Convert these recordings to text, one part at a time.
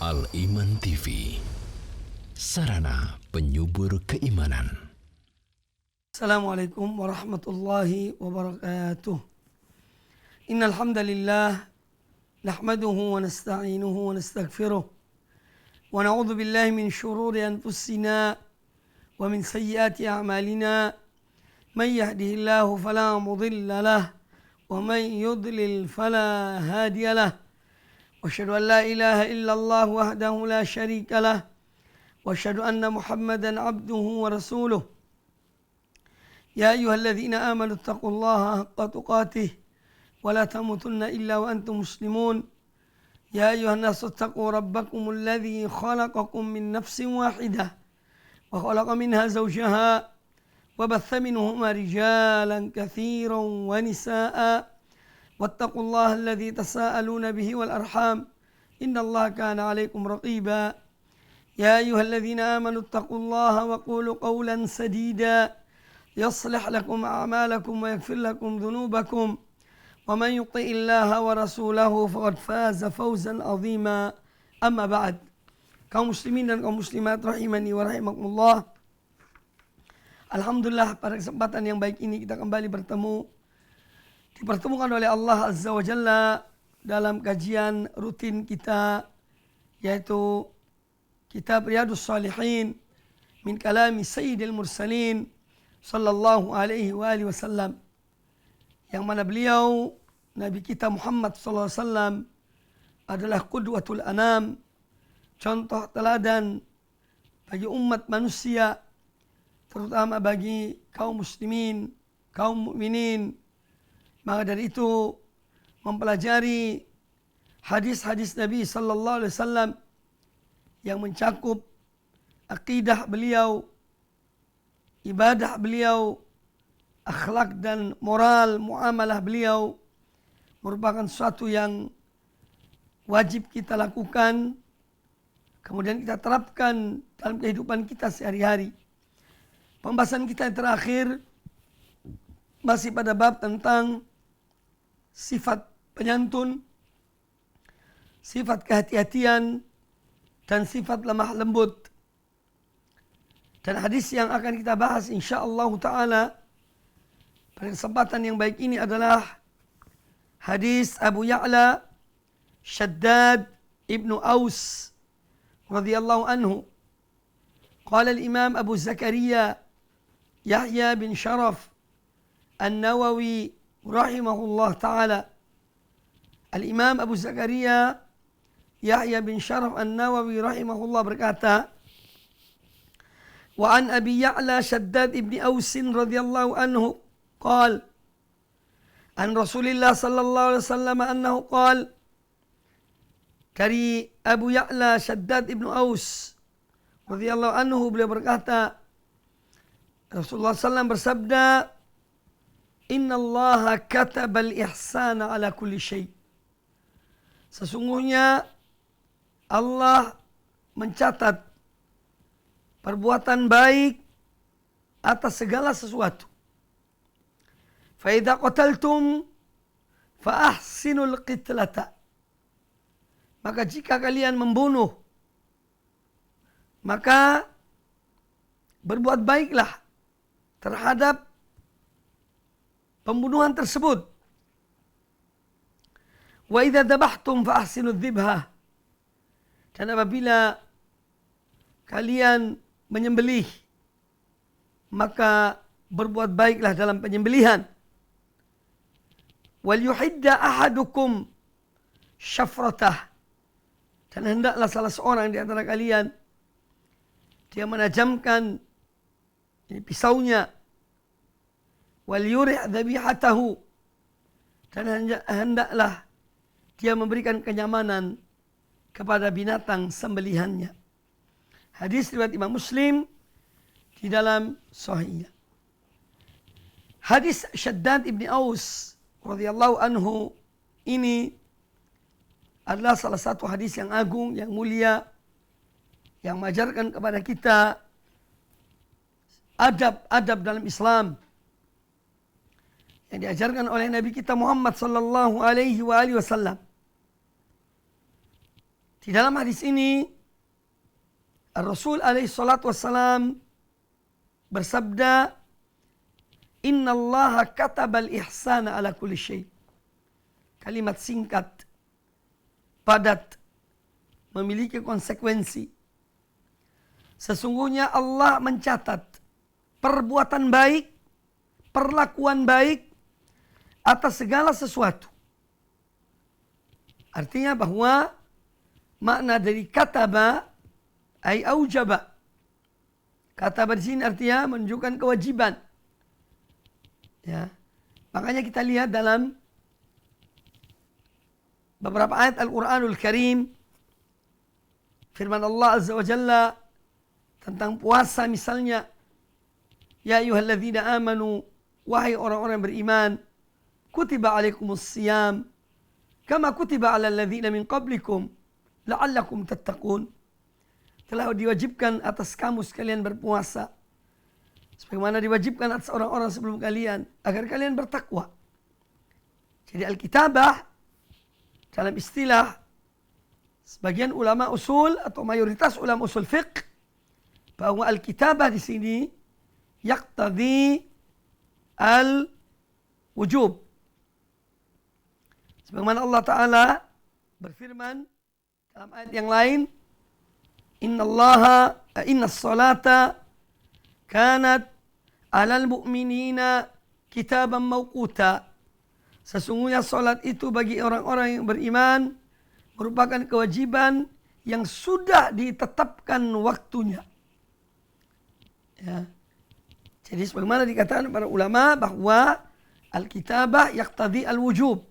Al-Iman TV, sarana penyubur keimanan. Assalamualaikum warahmatullahi wabarakatuh. Innal hamdalillah nahmaduhu wa nasta'inuhu wa nastaghfiruh wa na'udzu billahi min shururi anfusina wa min sayyiati a'malina. Man yahdihillahu fala mudilla lahu wa man yudlil fala hadiya lahu. وأشهد أن لا إله إلا الله وحده لا شريك له وأشهد أن محمدا عبده ورسوله. يا أيها الذين آمنوا اتقوا الله حق تقاته ولا تموتن إلا وأنتم مسلمون. يا أيها الناس اتقوا ربكم الذي خلقكم من نفس واحدة وخلق منها زوجها وبث منهما رجالا كثيرا ونساء واتقوا الله الذي تساءلون به والأرحام إن الله كان عليكم رقيبا. يا أيها الذين آمنوا اتقوا الله وقولوا قولا سديدا يصلح لكم أعمالكم ويغفر لكم ذنوبكم ومن يطع الله ورسوله فقد فاز فوزا عظيما. أما بعد, kaum muslimin dan kaum muslimat rahimani wa rahimakumullah. Alhamdulillah, pada kesempatan yang baik ini kita kembali dipertemukan oleh Allah Azza wa Jalla dalam kajian rutin kita, yaitu kitab Riyadhus Shalihin min kalami Sayyidil Mursalin sallallahu alaihi wa alihi wasallam, yang mana beliau Nabi kita Muhammad sallallahu alaihi wasallam adalah qudwatul anam, contoh teladan bagi umat manusia, terutama bagi kaum muslimin, kaum mukminin. Maka dari itu, mempelajari hadis-hadis Nabi sallallahu alaihi wasallam yang mencakup akidah beliau, ibadah beliau, akhlak dan moral muamalah beliau, merupakan sesuatu yang wajib kita lakukan, kemudian kita terapkan dalam kehidupan kita sehari-hari. Pembahasan kita yang terakhir masih pada bab tentang sifat penyantun, sifat kehati-hatian, dan sifat lemah lembut. Dan hadis yang akan kita bahas insyaallah ta'ala pada kesempatan yang baik ini adalah hadis Abu Ya'la Shaddad ibnu Aus radhiyallahu anhu. Qala al-Imam Abu Zakaria Yahya bin Sharaf An-Nawawi rahimahullah ta'ala. Al-Imam Abu Zakaria Yahya bin Sharaf An-Nawawi rahimahullah berkata, wa an Abi Ya'la Shaddad ibn Aus radhiyallahu anhu qala an Rasulillah sallallahu alaihi wasallam annahu qala, dari Abu Ya'la Shaddad ibn Aus radhiyallahu anhu, beliau berkata, Rasulullah SAW bersabda, Inna Allah katabal ihsana ala kulli syai. Sesungguhnya Allah mencatat perbuatan baik atas segala sesuatu. Fa idza qataltum fa ahsinul qitlata. Maka jika kalian membunuh, maka berbuat baiklah terhadap pembunuhan tersebut. Wa idza dabahtum fa ahsinu dzibha. Dan apabila kalian menyembelih, maka berbuat baiklah dalam penyembelihan. Wal yuhidda ahadukum syafratah. Dan hendaklah salah seorang di antara kalian dia menajamkan pisaunya. Wal yuri' dzabihatahu, dan hendaklah dia memberikan kenyamanan kepada binatang sembelihannya. Hadis riwayat Imam Muslim di dalam sahihnya. Hadis Shaddad ibn Aus radhiyallahu anhu ini adalah salah satu hadis yang agung, yang mulia, yang mengajarkan kepada kita adab-adab dalam Islam yang diajarkan oleh Nabi kita Muhammad sallallahu alaihi wasallam. Di dalam hadis ini Rasul alaihi salatu wassalam bersabda, Inna allaha katabal ihsana ala kulli syai. Kalimat singkat, padat, memiliki konsekuensi. Sesungguhnya Allah mencatat perbuatan baik, perlakuan baik atas segala sesuatu. Artinya bahwa makna dari kataba ay aujaba. Kataba di sini artinya menunjukkan kewajiban. Ya. Makanya kita lihat dalam beberapa ayat Al-Quranul Karim, firman Allah Azza wa Jalla tentang puasa misalnya, Ya ayyuhalladzina amanu, wahai orang-orang beriman, kutiba alaikumus siyam, kama kutiba alal ladzina min qablikum, la'allakum tattaqun. Telah diwajibkan atas kamu sekalian berpuasa, sebagaimana diwajibkan atas orang-orang sebelum kalian, agar kalian bertakwa. Jadi al-kitabah dalam istilah sebagian ulama usul atau mayoritas ulama usul fiqh, bahwa al-kitabah di sini yaqtadi al-wujub. Sebagaimana Allah Ta'ala berfirman dalam ayat yang lain, Inna salata kanat alal mu'minina kitaban mawquta. Sesungguhnya salat itu bagi orang-orang yang beriman merupakan kewajiban yang sudah ditetapkan waktunya. Ya. Jadi sebagaimana dikatakan para ulama bahwa al-kitabah yaqtadi al-wujub.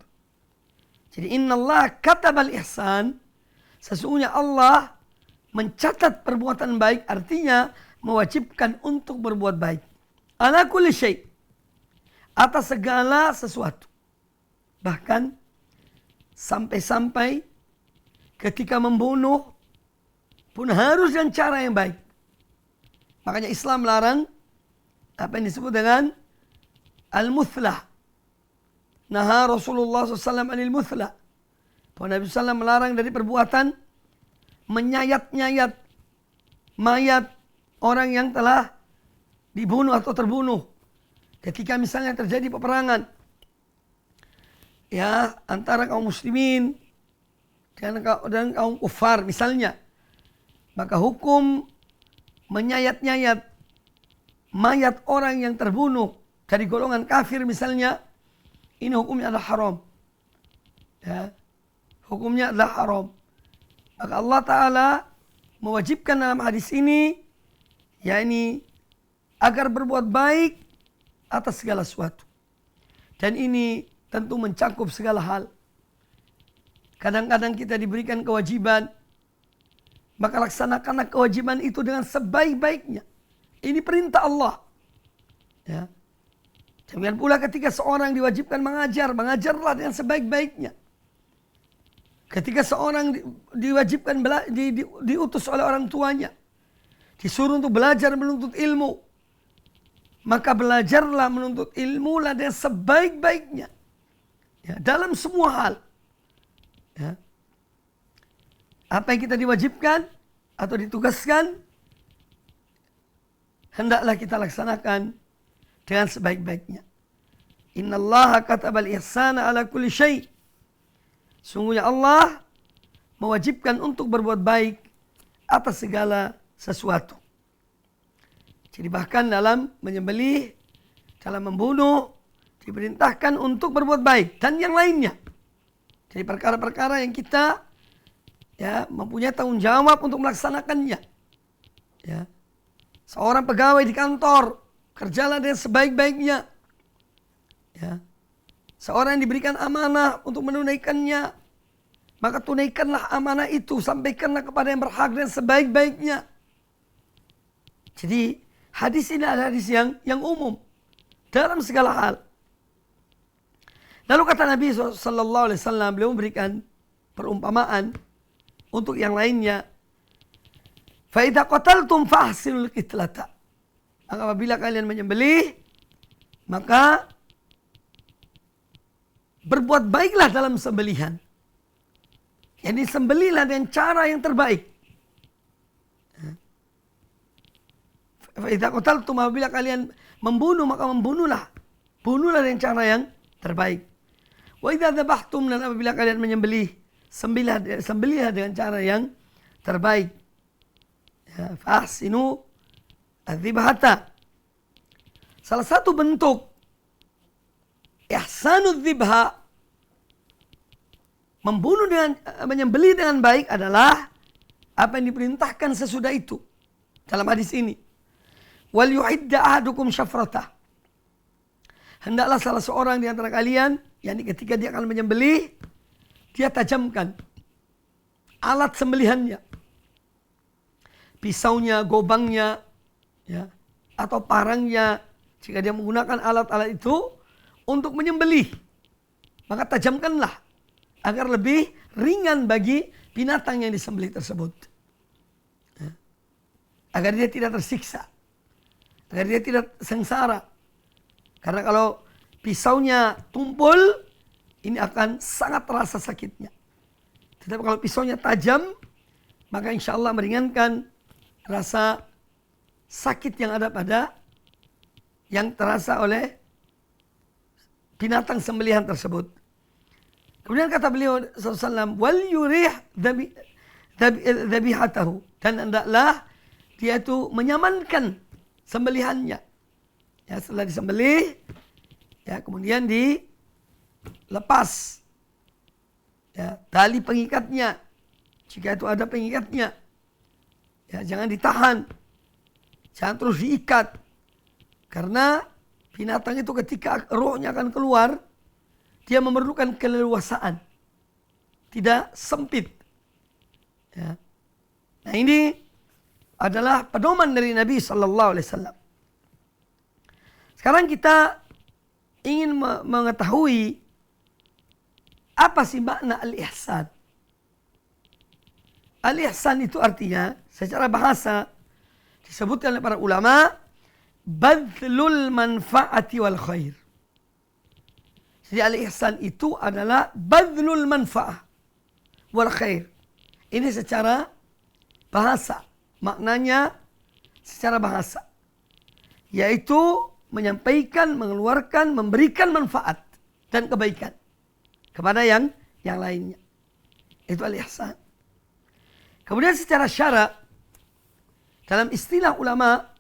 Jadi innallaha katabal ihsan, sesungguhnya Allah mencatat perbuatan baik, artinya mewajibkan untuk berbuat baik. Ala kulli syai, atas segala sesuatu. Bahkan sampai-sampai ketika membunuh pun harus dengan cara yang baik. Makanya Islam melarang apa yang disebut dengan al-muthlah. Naha Rasulullah SAW anil muthlah. Bahwa Nabi SAW melarang dari perbuatan menyayat-nyayat mayat orang yang telah dibunuh atau terbunuh. Ketika misalnya terjadi peperangan ya antara kaum muslimin dan kaum kufar misalnya, maka hukum menyayat-nyayat mayat orang yang terbunuh dari golongan kafir misalnya, ini hukumnya adalah haram. Ya, hukumnya adalah haram. Maka Allah Ta'ala mewajibkan dalam hadis ini, yakni agar berbuat baik atas segala sesuatu. Dan ini tentu mencakup segala hal. Kadang-kadang kita diberikan kewajiban, maka laksanakanlah kewajiban itu dengan sebaik-baiknya. Ini perintah Allah. Ya. Demikian pula ketika seorang diwajibkan mengajar, mengajarlah dengan sebaik-baiknya. Ketika seorang diwajibkan diutus oleh orang tuanya, disuruh untuk belajar menuntut ilmu, maka belajarlah menuntut ilmu lah dengan sebaik-baiknya. Ya, dalam semua hal. Ya. Apa yang kita diwajibkan atau ditugaskan, hendaklah kita laksanakan dengan sebaik-baiknya. Innallaha katabal ihsana ala kulli syai. Sungguhnya Allah mewajibkan untuk berbuat baik atas segala sesuatu. Jadi bahkan dalam menyembelih, dalam membunuh, diperintahkan untuk berbuat baik dan yang lainnya. Jadi perkara-perkara yang kita ya mempunyai tanggung jawab untuk melaksanakannya. Ya. Seorang pegawai di kantor, kerjalah dengan sebaik-baiknya. Ya. Seorang yang diberikan amanah untuk menunaikannya, maka tunaikanlah amanah itu, sampaikanlah kepada yang berhak dengan sebaik-baiknya. Jadi hadis ini adalah hadis yang umum dalam segala hal. Lalu kata Nabi SAW, beliau memberikan perumpamaan untuk yang lainnya. Fa idza qataltum fahsinul qitlata. Maka apabila kalian menyembelih, maka berbuat baiklah dalam sembelihan. Jadi sembelihlah dengan cara yang terbaik. Idza qataltum, apabila kalian membunuh maka membunuhlah. Bunuhlah dengan cara yang terbaik. Wa idza dzabhtum, dan apabila kalian menyembelih, sembelihlah dengan cara yang terbaik. Ya, fahsinu adzibhata. Salah satu bentuk ihsanud dzibha, menyembelih dengan baik, adalah apa yang diperintahkan sesudah itu dalam hadis ini. Wal yu'idda ahadukum syafratah. Hendaklah salah seorang di antara kalian, yakni ketika dia akan menyembelih, dia tajamkan alat sembelihannya, pisaunya, gobangnya, ya, atau parangnya. Jika dia menggunakan alat-alat itu untuk menyembelih, maka tajamkanlah agar lebih ringan bagi binatang yang disembelih tersebut, ya, agar dia tidak tersiksa, agar dia tidak sengsara. Karena kalau pisaunya tumpul, ini akan sangat terasa sakitnya. Tetapi kalau pisaunya tajam, maka insya Allah meringankan rasa sakit yang ada yang terasa oleh binatang sembelihan tersebut. Kemudian kata beliau SAW, wal yurih dzabihatahu, dan hendaklah dia itu menyamankan sembelihannya. Ya, setelah disembelih, ya, kemudian dilepas, ya, tali pengikatnya, jika itu ada pengikatnya. Ya, jangan ditahan, jangan terus diikat, karena binatang itu ketika rohnya akan keluar, dia memerlukan keleluasaan, tidak sempit. Ya. Nah, ini adalah pedoman dari Nabi Sallallahu Alaihi Wasallam. Sekarang kita ingin mengetahui apa sih makna al-ihsan. Al-ihsan itu artinya secara bahasa disebutkan oleh para ulama, badlul manfaati wal khair. Jadi al-ihsan itu adalah badlul manfaah wal khair. Ini secara bahasa, maknanya secara bahasa, yaitu menyampaikan, mengeluarkan, memberikan manfaat dan kebaikan kepada yang lainnya. Itu al-ihsan. Kemudian secara syara, dalam istilah ulama,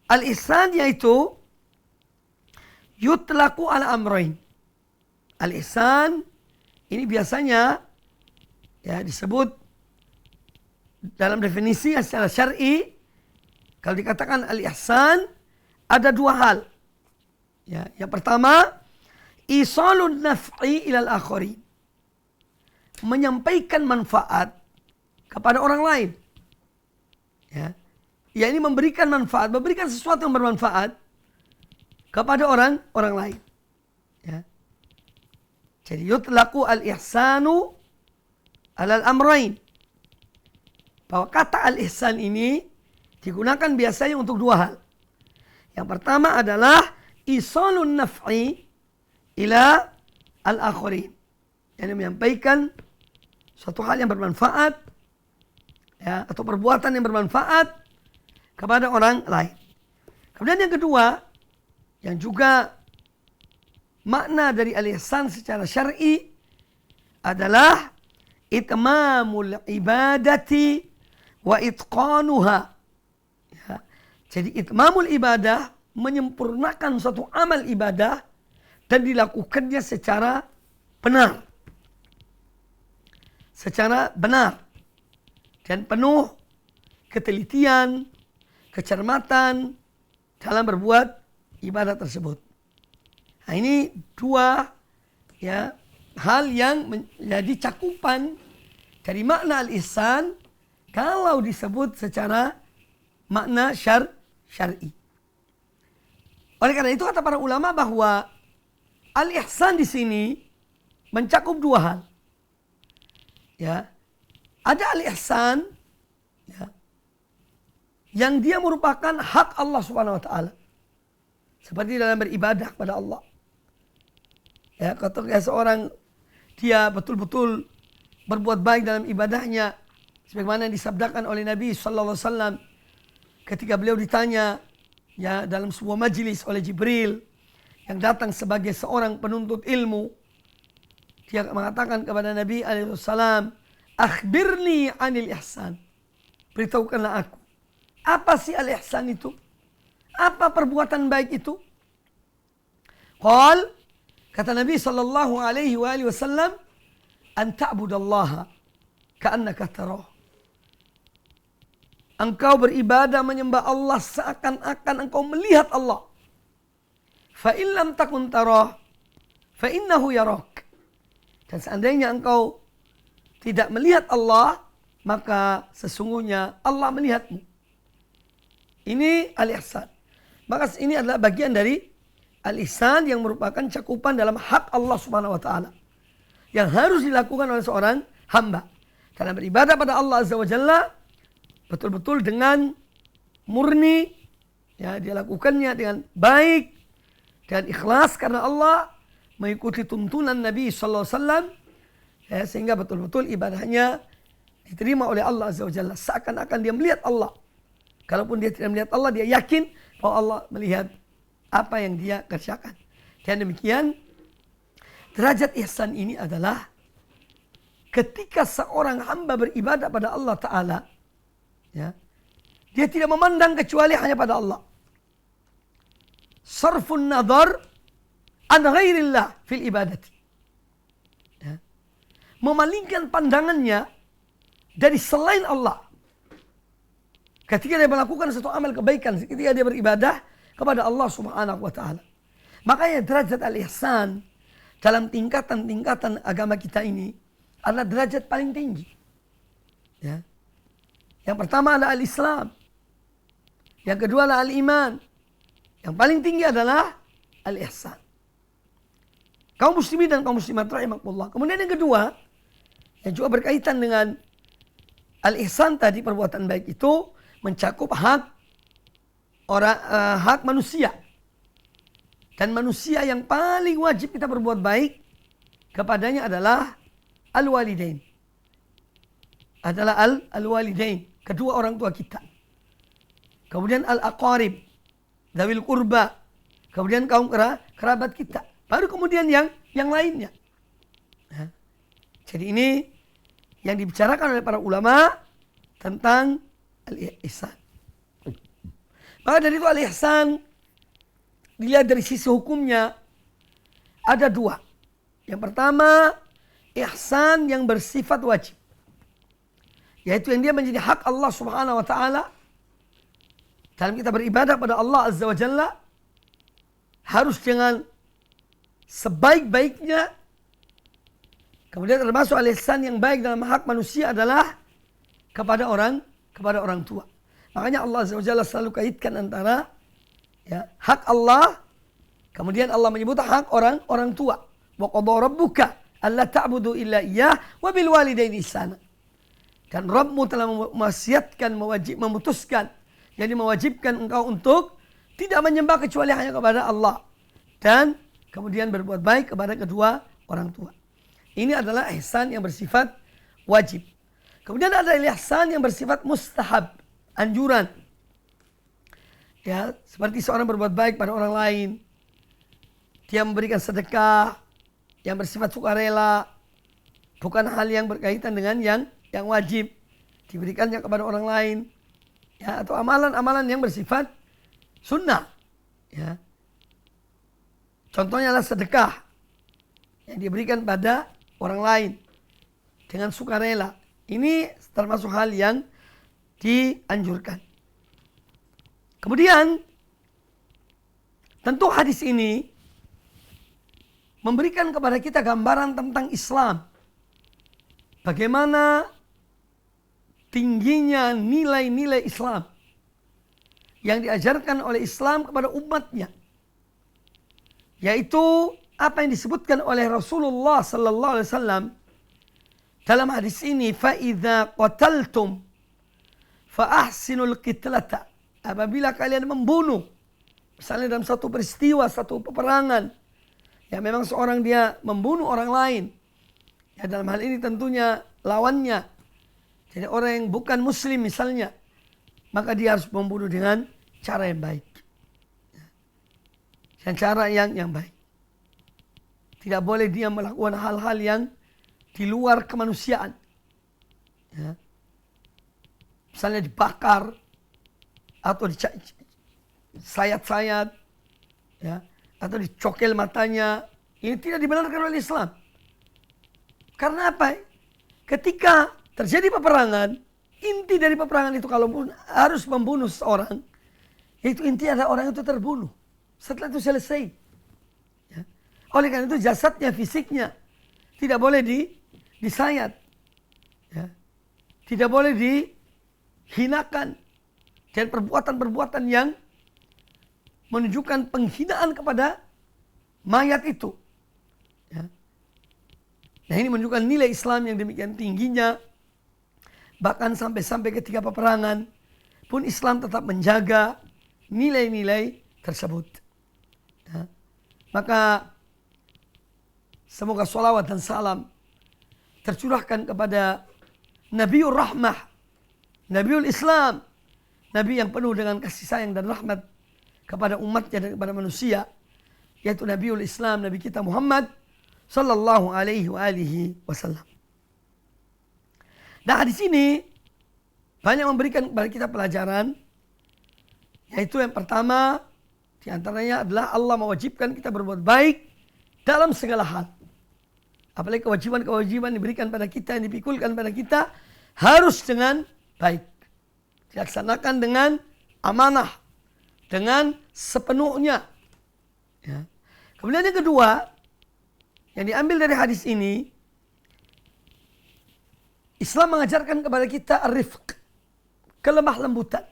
al-ihsan yaitu yutlaku ala amrain. Al-ihsan ini biasanya, ya, disebut dalam definisi secara syar'i. Kalau dikatakan al-ihsan, ada dua hal. Ya, yang pertama, isalun naf'i ilal akhari, menyampaikan manfaat kepada orang lain. Ya, ini memberikan manfaat, memberikan sesuatu yang bermanfaat kepada orang lain. Ya. Jadi yutlaku al-ihsanu alal amrain. Bahwa kata al-ihsan ini digunakan biasanya untuk dua hal. Yang pertama adalah isalun naf'i ila al-akhirin, yang menyampaikan suatu hal yang bermanfaat, ya, atau perbuatan yang bermanfaat kepada orang lain. Kemudian yang kedua, yang juga makna dari al-ihsan secara syar'i adalah itmamul ibadati wa itqanuha. Ya. Jadi itmamul ibadah, menyempurnakan suatu amal ibadah dan dilakukannya secara benar. Secara benar dan penuh ketelitian, kecermatan dalam berbuat ibadah tersebut. Nah, ini dua, ya, hal yang menjadi cakupan dari makna al-ihsan kalau disebut secara makna syar'i. Oleh karena itu kata para ulama bahwa al-ihsan di sini mencakup dua hal. Ya, ada al-ihsan, ya, yang dia merupakan hak Allah Subhanahu wa taala. Seperti dalam beribadah kepada Allah. Ya, ketika seorang dia betul-betul berbuat baik dalam ibadahnya, sebagaimana yang disabdakan oleh Nabi sallallahu alaihi wasallam ketika beliau ditanya ya dalam sebuah majelis oleh Jibril yang datang sebagai seorang penuntut ilmu. Dia mengatakan kepada Nabi alaihi wasallam, "Akhbirni 'anil ihsan." Beritahukanlah aku, apa sih al-ihsan itu? Apa perbuatan baik itu? Qal, kata Nabi sallallahu alaihi wasallam, "An ta'budallaha ka'annaka tarah." Engkau beribadah menyembah Allah seakan-akan engkau melihat Allah. Fa in lam takun tarah, fa innahu yarak. Dan seandainya engkau tidak melihat Allah, maka sesungguhnya Allah melihatmu. Ini al-ihsan. Maka ini adalah bagian dari al-ihsan yang merupakan cakupan dalam hak Allah Subhanahu wa taala yang harus dilakukan oleh seorang hamba. Karena beribadah pada Allah Azza wa Jalla betul-betul dengan murni, ya, dia lakukannya dengan baik dan ikhlas karena Allah, mengikuti tuntunan Nabi sallallahu alaihi wasallam, ya, sehingga betul-betul ibadahnya diterima oleh Allah Azza wa Jalla seakan-akan dia melihat Allah. Kalaupun dia tidak melihat Allah, dia yakin bahwa Allah melihat apa yang dia kerjakan. Dan demikian derajat ihsan ini adalah ketika seorang hamba beribadah pada Allah Ta'ala, ya, dia tidak memandang kecuali hanya pada Allah. Sarfun nadhar an ghairillah fil ibadati. Ya. Memalingkan pandangannya dari selain Allah. Ketika dia melakukan satu amal kebaikan, ketika dia beribadah kepada Allah Subhanahu wa taala. Makanya derajat al-ihsan dalam tingkatan-tingkatan agama kita ini adalah derajat paling tinggi. Ya. Yang pertama adalah al-Islam. Yang kedua adalah al-iman. Yang paling tinggi adalah al-ihsan. Kaum muslimin dan kaum muslimat rahimakumullah. Kemudian yang kedua, yang juga berkaitan dengan al-ihsan tadi, perbuatan baik itu mencakup hak orang, hak manusia. Dan manusia yang paling wajib kita berbuat baik kepadanya adalah al-walidain. Adalah al-walidain, kedua orang tua kita. Kemudian al-aqarib, dawil qurba. Kemudian kaum kerabat kita. Baru kemudian yang lainnya. Nah, jadi ini yang dibicarakan oleh para ulama tentang al-ihsan. Maka dari itu al-ihsan dilihat dari sisi hukumnya ada dua. Yang pertama, ihsan yang bersifat wajib. Yaitu yang dia menjadi hak Allah Subhanahu wa taala. Dalam kita beribadah pada Allah Azza wa Jalla harus dengan sebaik-baiknya. Kemudian termasuk al-ihsan yang baik dalam hak manusia adalah kepada orang tua. Makanya Allah Azza wa Jalla selalu kaitkan antara, ya, hak Allah, kemudian Allah menyebut hak orang tua. Wa qadha rabbuka alla ta'budu illa iyyah wa bil walidaini ihsana. Dan Rabbmu telah mewasiatkan, memutuskan, jadi mewajibkan engkau untuk tidak menyembah kecuali hanya kepada Allah. Dan kemudian berbuat baik kepada kedua orang tua. Ini adalah ihsan yang bersifat wajib. Kemudian ada ihsan yang bersifat mustahab, anjuran. Ya, seperti seorang berbuat baik pada orang lain. Dia memberikan sedekah yang bersifat sukarela. Bukan hal yang berkaitan dengan yang wajib diberikannya kepada orang lain. Ya, atau amalan-amalan yang bersifat sunnah. Ya. Contohnya adalah sedekah yang diberikan pada orang lain dengan sukarela. Ini termasuk hal yang dianjurkan. Kemudian tentu hadis ini memberikan kepada kita gambaran tentang Islam. Bagaimana tingginya nilai-nilai Islam yang diajarkan oleh Islam kepada umatnya. Yaitu apa yang disebutkan oleh Rasulullah sallallahu alaihi wasallam dalam hadis ini, fa idza qataltum fa ahsinul qitlata. Apabila kalian membunuh, misalnya dalam satu peristiwa, satu peperangan, ya memang seorang dia membunuh orang lain, Ya, dalam hal ini tentunya lawannya. Jadi orang yang bukan muslim misalnya, maka dia harus membunuh dengan cara yang baik. Dan cara yang baik. Tidak boleh dia melakukan hal-hal yang di luar kemanusiaan. Ya. Misalnya dibakar atau disayat-sayat, ya, atau dicokel matanya. Ini tidak dibenarkan oleh Islam. Karena apa? Ketika terjadi peperangan, inti dari peperangan itu kalaupun harus membunuh seorang, itu inti adalah orang itu terbunuh. Setelah itu selesai. Ya. Oleh karena itu jasadnya, fisiknya tidak boleh disayat. Ya. Tidak boleh dihinakan. Dan perbuatan-perbuatan yang menunjukkan penghinaan kepada mayat itu. Ya. Nah, ini menunjukkan nilai Islam yang demikian tingginya. Bahkan sampai ketika peperangan pun Islam tetap menjaga nilai-nilai tersebut. Ya. Maka semoga salawat dan salam tercurahkan kepada Nabiul Rahmah, Nabiul Islam, Nabi yang penuh dengan kasih sayang dan rahmat kepada umatnya dan kepada manusia, yaitu Nabiul Islam, Nabi kita Muhammad sallallahu alaihi wasallam. Nah, di sini banyak memberikan kepada kita pelajaran, yaitu yang pertama di antaranya adalah Allah mewajibkan kita berbuat baik dalam segala hal. Apalagi kewajiban-kewajiban diberikan pada kita, yang dipikulkan pada kita harus dengan baik. Dilaksanakan dengan amanah, dengan sepenuhnya. Ya. Kemudian yang kedua, yang diambil dari hadis ini, Islam mengajarkan kepada kita ar-rifq, kelemah lembutan.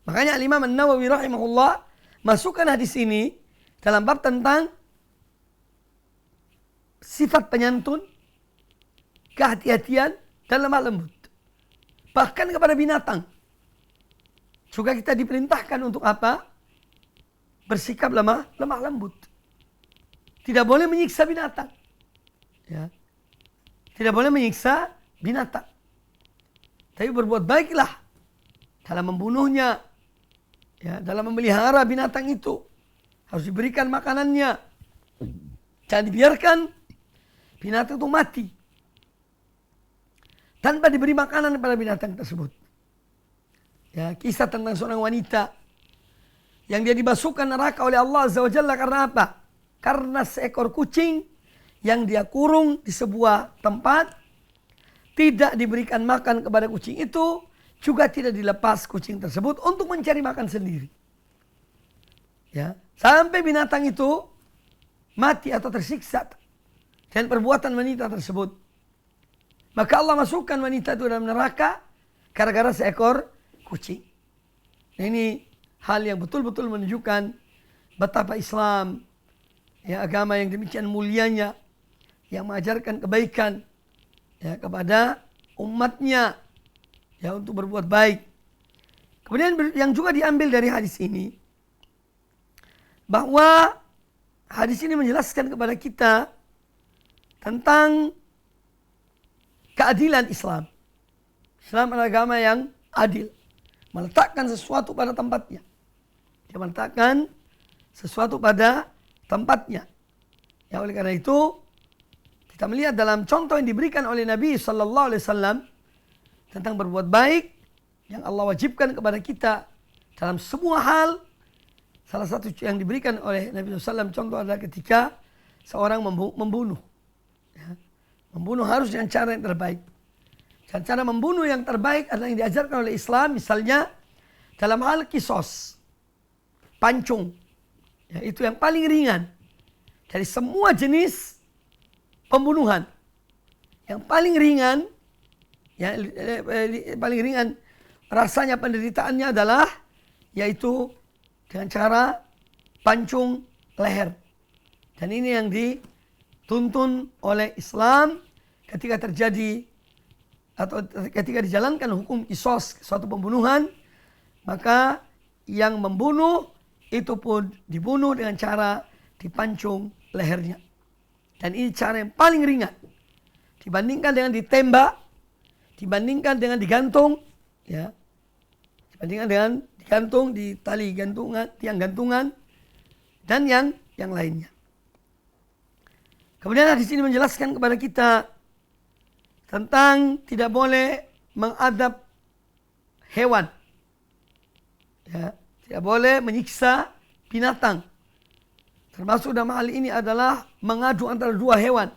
Makanya Imam An-Nawawi rahimahullah masukkan hadis ini dalam bab tentang sifat penyantun, kehati-hatian, dan lemah lembut. Bahkan kepada binatang juga kita diperintahkan untuk apa? Bersikap lemah lembut. Tidak boleh menyiksa binatang. Ya. Tidak boleh menyiksa binatang. Tapi berbuat baiklah dalam membunuhnya. Ya, dalam memelihara binatang itu. Harus diberikan makanannya. Jangan dibiarkan binatang itu mati tanpa diberi makanan kepada binatang tersebut. Ya, kisah tentang seorang wanita yang dia dimasukkan neraka oleh Allah Azza wa Jalla karena apa? Karena seekor kucing yang dia kurung di sebuah tempat, tidak diberikan makan kepada kucing itu, juga tidak dilepas kucing tersebut untuk mencari makan sendiri. Ya, sampai binatang itu mati atau tersiksa dan perbuatan wanita tersebut. Maka Allah masukkan wanita itu dalam neraka gara-gara seekor kucing. Nah, ini hal yang betul-betul menunjukkan betapa Islam, ya, agama yang demikian mulianya, yang mengajarkan kebaikan, ya, kepada umatnya, ya, untuk berbuat baik. Kemudian yang juga diambil dari hadis ini, bahwa hadis ini menjelaskan kepada kita tentang keadilan Islam. Islam adalah agama yang adil. Meletakkan sesuatu pada tempatnya. Dia meletakkan sesuatu pada tempatnya. Ya, oleh karena itu, kita melihat dalam contoh yang diberikan oleh Nabi Sallallahu Alaihi Wasallam tentang berbuat baik yang Allah wajibkan kepada kita dalam semua hal. Salah satu yang diberikan oleh Nabi SAW contoh adalah ketika seorang membunuh. Ya. Membunuh harus dengan cara yang terbaik. Dan cara membunuh yang terbaik adalah yang diajarkan oleh Islam, misalnya dalam hal kisos, pancung. Ya, itu yang paling ringan dari semua jenis pembunuhan. Yang paling ringan, ya, paling ringan rasanya penderitaannya adalah yaitu dengan cara pancung leher. Dan ini yang dituntun oleh Islam ketika terjadi atau ketika dijalankan hukum kisos, suatu pembunuhan, maka yang membunuh itu pun dibunuh dengan cara dipancung lehernya. Dan ini cara yang paling ringan. dibandingkan dengan ditembak, dibandingkan dengan digantung, ya, dibandingkan dengan digantung di tali gantungan, tiang gantungan, dan yang lainnya. Kemudian hadis ini menjelaskan kepada kita tentang tidak boleh mengadab hewan, ya, tidak boleh menyiksa binatang. Termasuk dalam hal ini adalah mengadu antara dua hewan.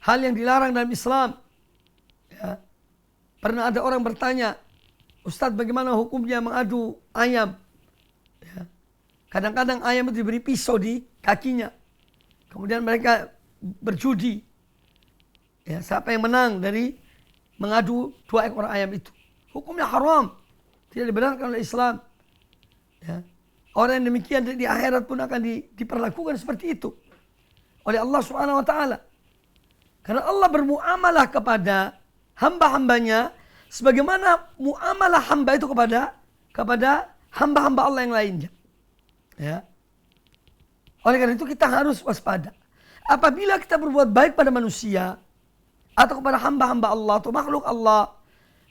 Hal yang dilarang dalam Islam. Ya. Pernah ada orang bertanya, Ustadz, bagaimana hukumnya mengadu ayam? Ya. Kadang-kadang ayam itu diberi pisau di kakinya. Kemudian mereka berjudi. Ya, siapa yang menang dari mengadu 2 ekor ayam itu? Hukumnya haram. Tidak dibenarkan oleh Islam. Ya. Orang yang demikian di akhirat pun akan diperlakukan seperti itu oleh Allah Subhanahu wa taala. Karena Allah bermuamalah kepada hamba-hambanya sebagaimana muamalah hamba itu kepada hamba-hamba Allah yang lainnya. Ya. Oleh karena itu kita harus waspada. Apabila kita berbuat baik pada manusia atau kepada hamba-hamba Allah atau makhluk Allah,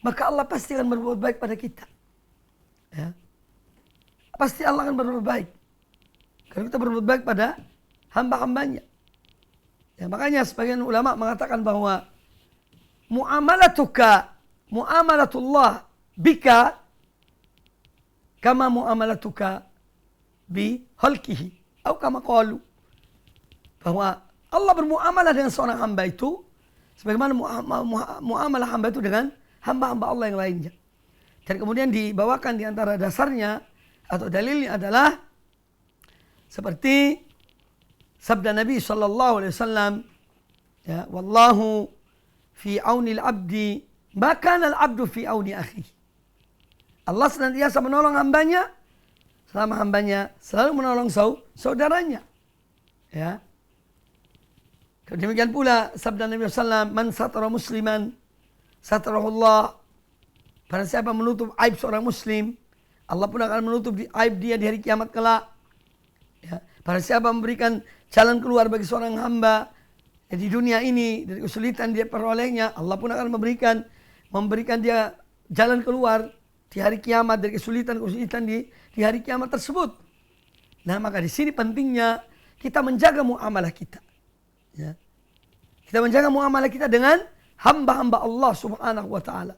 maka Allah pasti akan berbuat baik pada kita. Ya. Pasti Allah akan berbuat baik. Kalau kita berbuat baik pada hamba-hambanya. Ya, makanya sebagian ulama mengatakan bahwa muamalatullah bika kama muamalatuka bi halkihi atau kama qalu. Bahwa Allah bermuamalah dengan seorang hamba itu sebagaimana muamalah hamba itu dengan hamba-hamba Allah yang lainnya. Dan kemudian dibawakan di antara dasarnya atau dalilnya adalah seperti sabda Nabi SAW, ya, wallahu fi auni al-abdi ma kana al-abdu fi auni akhi. Allah senantiasa menolong hambanya selama hambanya selalu menolong saudaranya. Ya. Demikian pula sabda Nabi SAW, man satara musliman satarahullah. Barang siapa menutup aib seorang muslim, Allah pun akan menutup aib dia di hari kiamat kelak. Ya. Barang siapa memberikan jalan keluar bagi seorang hamba ya, di dunia ini dari kesulitan dia perolehnya, Allah pun akan memberikan dia jalan keluar di hari kiamat dari kesulitan di hari kiamat tersebut. Nah, maka di sini pentingnya kita menjaga muamalah kita. Ya. Kita menjaga muamalah kita dengan hamba-hamba Allah Subhanahu wa taala.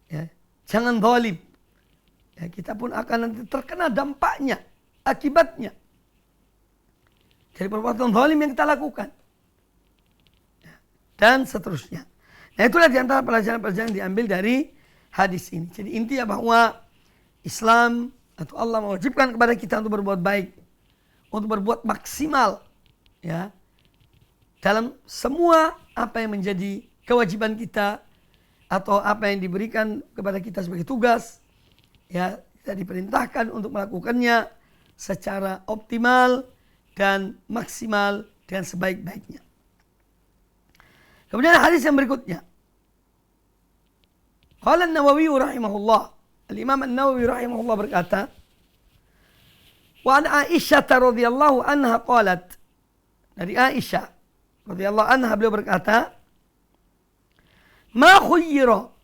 Ya. Jangan zalim. Ya, kita pun akan nanti terkena dampaknya, akibatnya dari perbuatan zalim yang kita lakukan. Ya, dan seterusnya. Nah, itulah di antara pelajaran-pelajaran yang diambil dari hadis ini. Jadi intinya bahwa Islam atau Allah mewajibkan kepada kita untuk berbuat baik, untuk berbuat maksimal, ya, dalam semua apa yang menjadi kewajiban kita atau apa yang diberikan kepada kita sebagai tugas. Ya, kita diperintahkan untuk melakukannya secara optimal dan maksimal dengan sebaik-baiknya. Kemudian hadis yang berikutnya. Qala An-Nawawi rahimahullah. Al-Imam An-Nawawi rahimahullah berkata, wa an Aisyah radhiyallahu anha qalat. Dari Aisyah radhiyallahu anha beliau berkata, ma khuyyira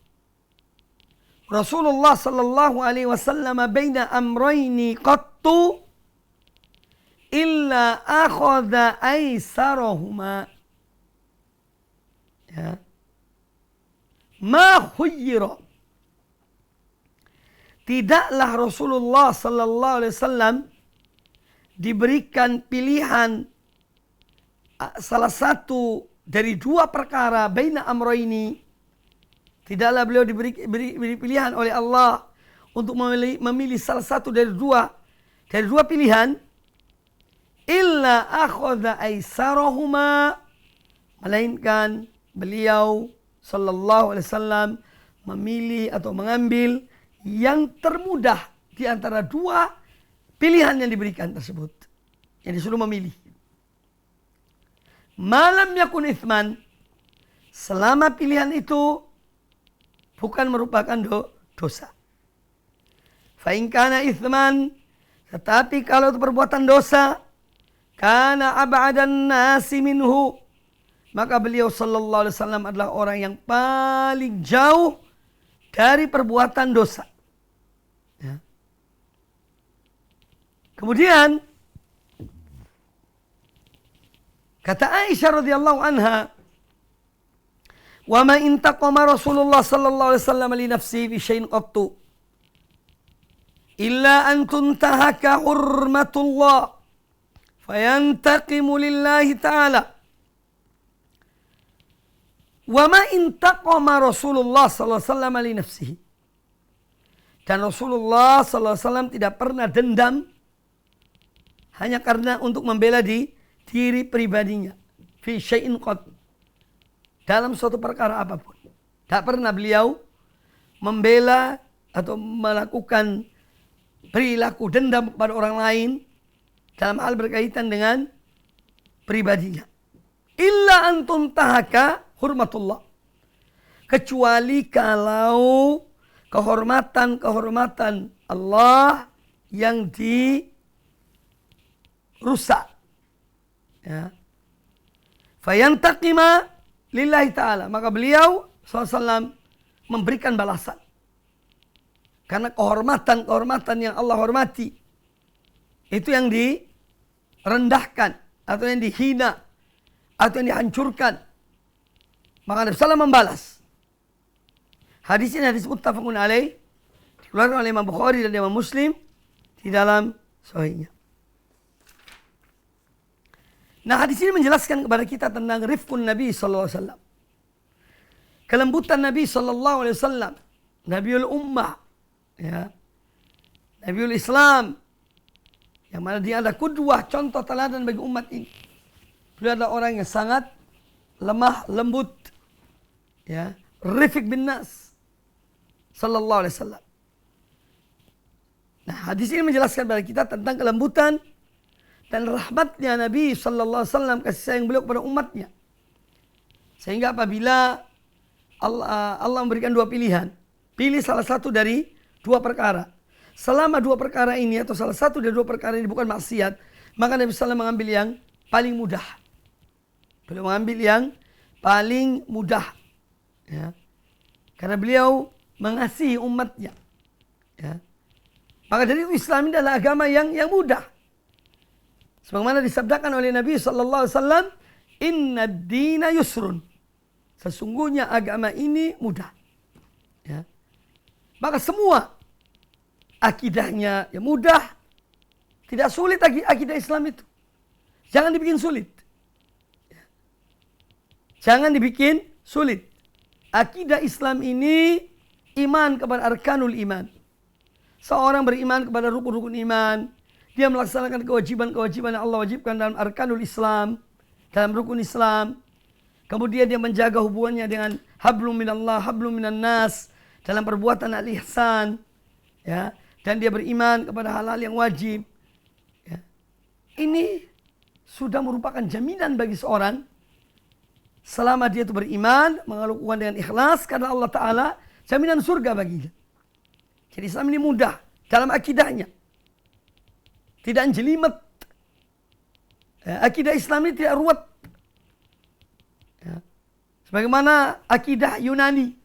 Rasulullah sallallahu alaihi wasallam baina amrayni qattu illa akhadha aisarahuma. Ya. Ma khuyyira. Tidaklah Rasulullah sallallahu alaihi wasallam diberikan pilihan salah satu dari 2 perkara baina amrayni. Tidaklah beliau diberi pilihan oleh Allah untuk memilih salah satu dari dua pilihan. Illa akhadha aisarahuma. Melainkan beliau sallallahu alaihi wasallam memilih atau mengambil yang termudah di antara 2 pilihan yang diberikan tersebut. Yang disuruh memilih. Malam yakun ithman. Selama pilihan itu bukan merupakan dosa. Fa in kana ithman, tetapi kalau itu perbuatan dosa, kana ab'adan nasi minhu, maka beliau sallallahu alaihi wasallam adalah orang yang paling jauh dari perbuatan dosa. Ya. Kemudian kata Aisyah radhiyallahu anha, "Wa ma intaqama Rasulullah sallallahu alaihi wasallam li nafsihi bi syai'in qattu illa an tuntahaka hurmatullah fayantaqimu lillahi ta'ala." Wa ma intaqama Rasulullah sallallahu alaihi wasallam li nafsihi. Dan Rasulullah sallallahu alaihi wasallam tidak pernah dendam hanya karena untuk membela diri pribadinya. Fi syai'in qat. Dalam suatu perkara apapun. Tak pernah beliau membela atau melakukan perilaku dendam kepada orang lain dalam hal berkaitan dengan pribadinya. Illa antun tahaka hurmatullah. Kecuali kalau kehormatan Allah yang dirusak. Ya. Fayantaqima lillahi ta'ala. Maka beliau SAW memberikan balasan. Karena kehormatan yang Allah hormati, itu yang direndahkan, atau yang dihina, atau yang dihancurkan. Maka Nabi SAW membalas. Hadis ini hadis muttafaqun alaih, dikeluarkan oleh Imam Bukhari dan Imam Muslim di dalam sahihnya. Nah, hadis ini menjelaskan kepada kita tentang rifqun Nabi sallallahu alaihi wasallam. Kelembutan Nabi sallallahu alaihi wasallam, Nabiul Ummah, ya. Nabiul Islam, yang mana dia ada qudwah, contoh teladan bagi umat ini. Beliau adalah orang yang sangat lemah lembut, ya, rifiq bin nas sallallahu alaihi wasallam. Nah, hadis ini menjelaskan kepada kita tentang kelembutan dan rahmatnya Nabi sallallahu alaihi wasallam, kasih sayang beliau kepada umatnya. Sehingga apabila Allah memberikan dua pilihan, pilih salah satu dari dua perkara. Selama dua perkara ini atau salah satu dari dua perkara ini bukan maksiat, maka Nabi SAW mengambil yang paling mudah. Beliau mengambil yang paling mudah, ya. Karena beliau mengasihi umatnya, ya. Maka dari itu Islam ini adalah agama yang mudah. Sebagaimana disabdakan oleh Nabi SAW, "Inna ad-dina yusrun." Sesungguhnya agama ini mudah, ya. Maka semua akidahnya yang mudah, tidak sulit lagi akidah Islam itu. Jangan dibikin sulit. Jangan dibikin sulit. Akidah Islam ini iman kepada arkanul iman. Seorang beriman kepada rukun-rukun iman. Dia melaksanakan kewajiban-kewajiban yang Allah wajibkan dalam arkanul Islam, dalam rukun Islam. Kemudian dia menjaga hubungannya dengan hablum minallah, hablum minan nas, dalam perbuatan al-ihsan, ya. Dan dia beriman kepada hal-hal yang wajib, ya. Ini sudah merupakan jaminan bagi seorang selama dia itu beriman, melakukan dengan ikhlas karena Allah Ta'ala, jaminan surga baginya. Jadi Islam ini mudah dalam akidahnya, tidak jelimet, ya. Akidah Islam ini tidak ruwet, ya. Sebagaimana akidah Yunani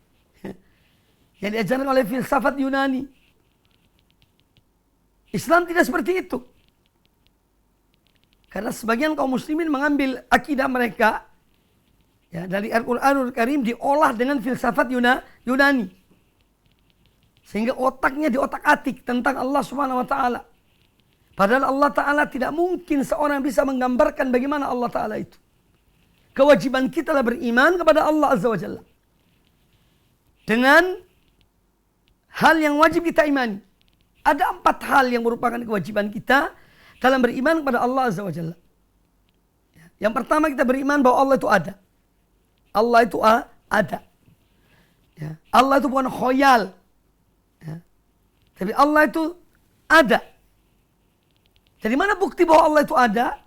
yang diajarkan oleh filsafat Yunani. Islam tidak seperti itu. Karena sebagian kaum muslimin mengambil akidah mereka, ya, dari Al-Quranul Karim diolah dengan filsafat Yunani. Sehingga otaknya diotak-atik tentang Allah Subhanahu wa Ta'ala. Padahal Allah Ta'ala tidak mungkin seorang bisa menggambarkan bagaimana Allah Ta'ala itu. Kewajiban kita adalah beriman kepada Allah Azza wa Jalla. Dengan hal yang wajib kita imani. Ada 4 hal yang merupakan kewajiban kita dalam beriman kepada Allah Azza wa Jalla. Yang pertama, kita beriman bahwa Allah itu ada. Allah itu ada. Ya. Allah itu bukan khoyal. Ya. Tapi Allah itu ada. Dari mana bukti bahwa Allah itu ada?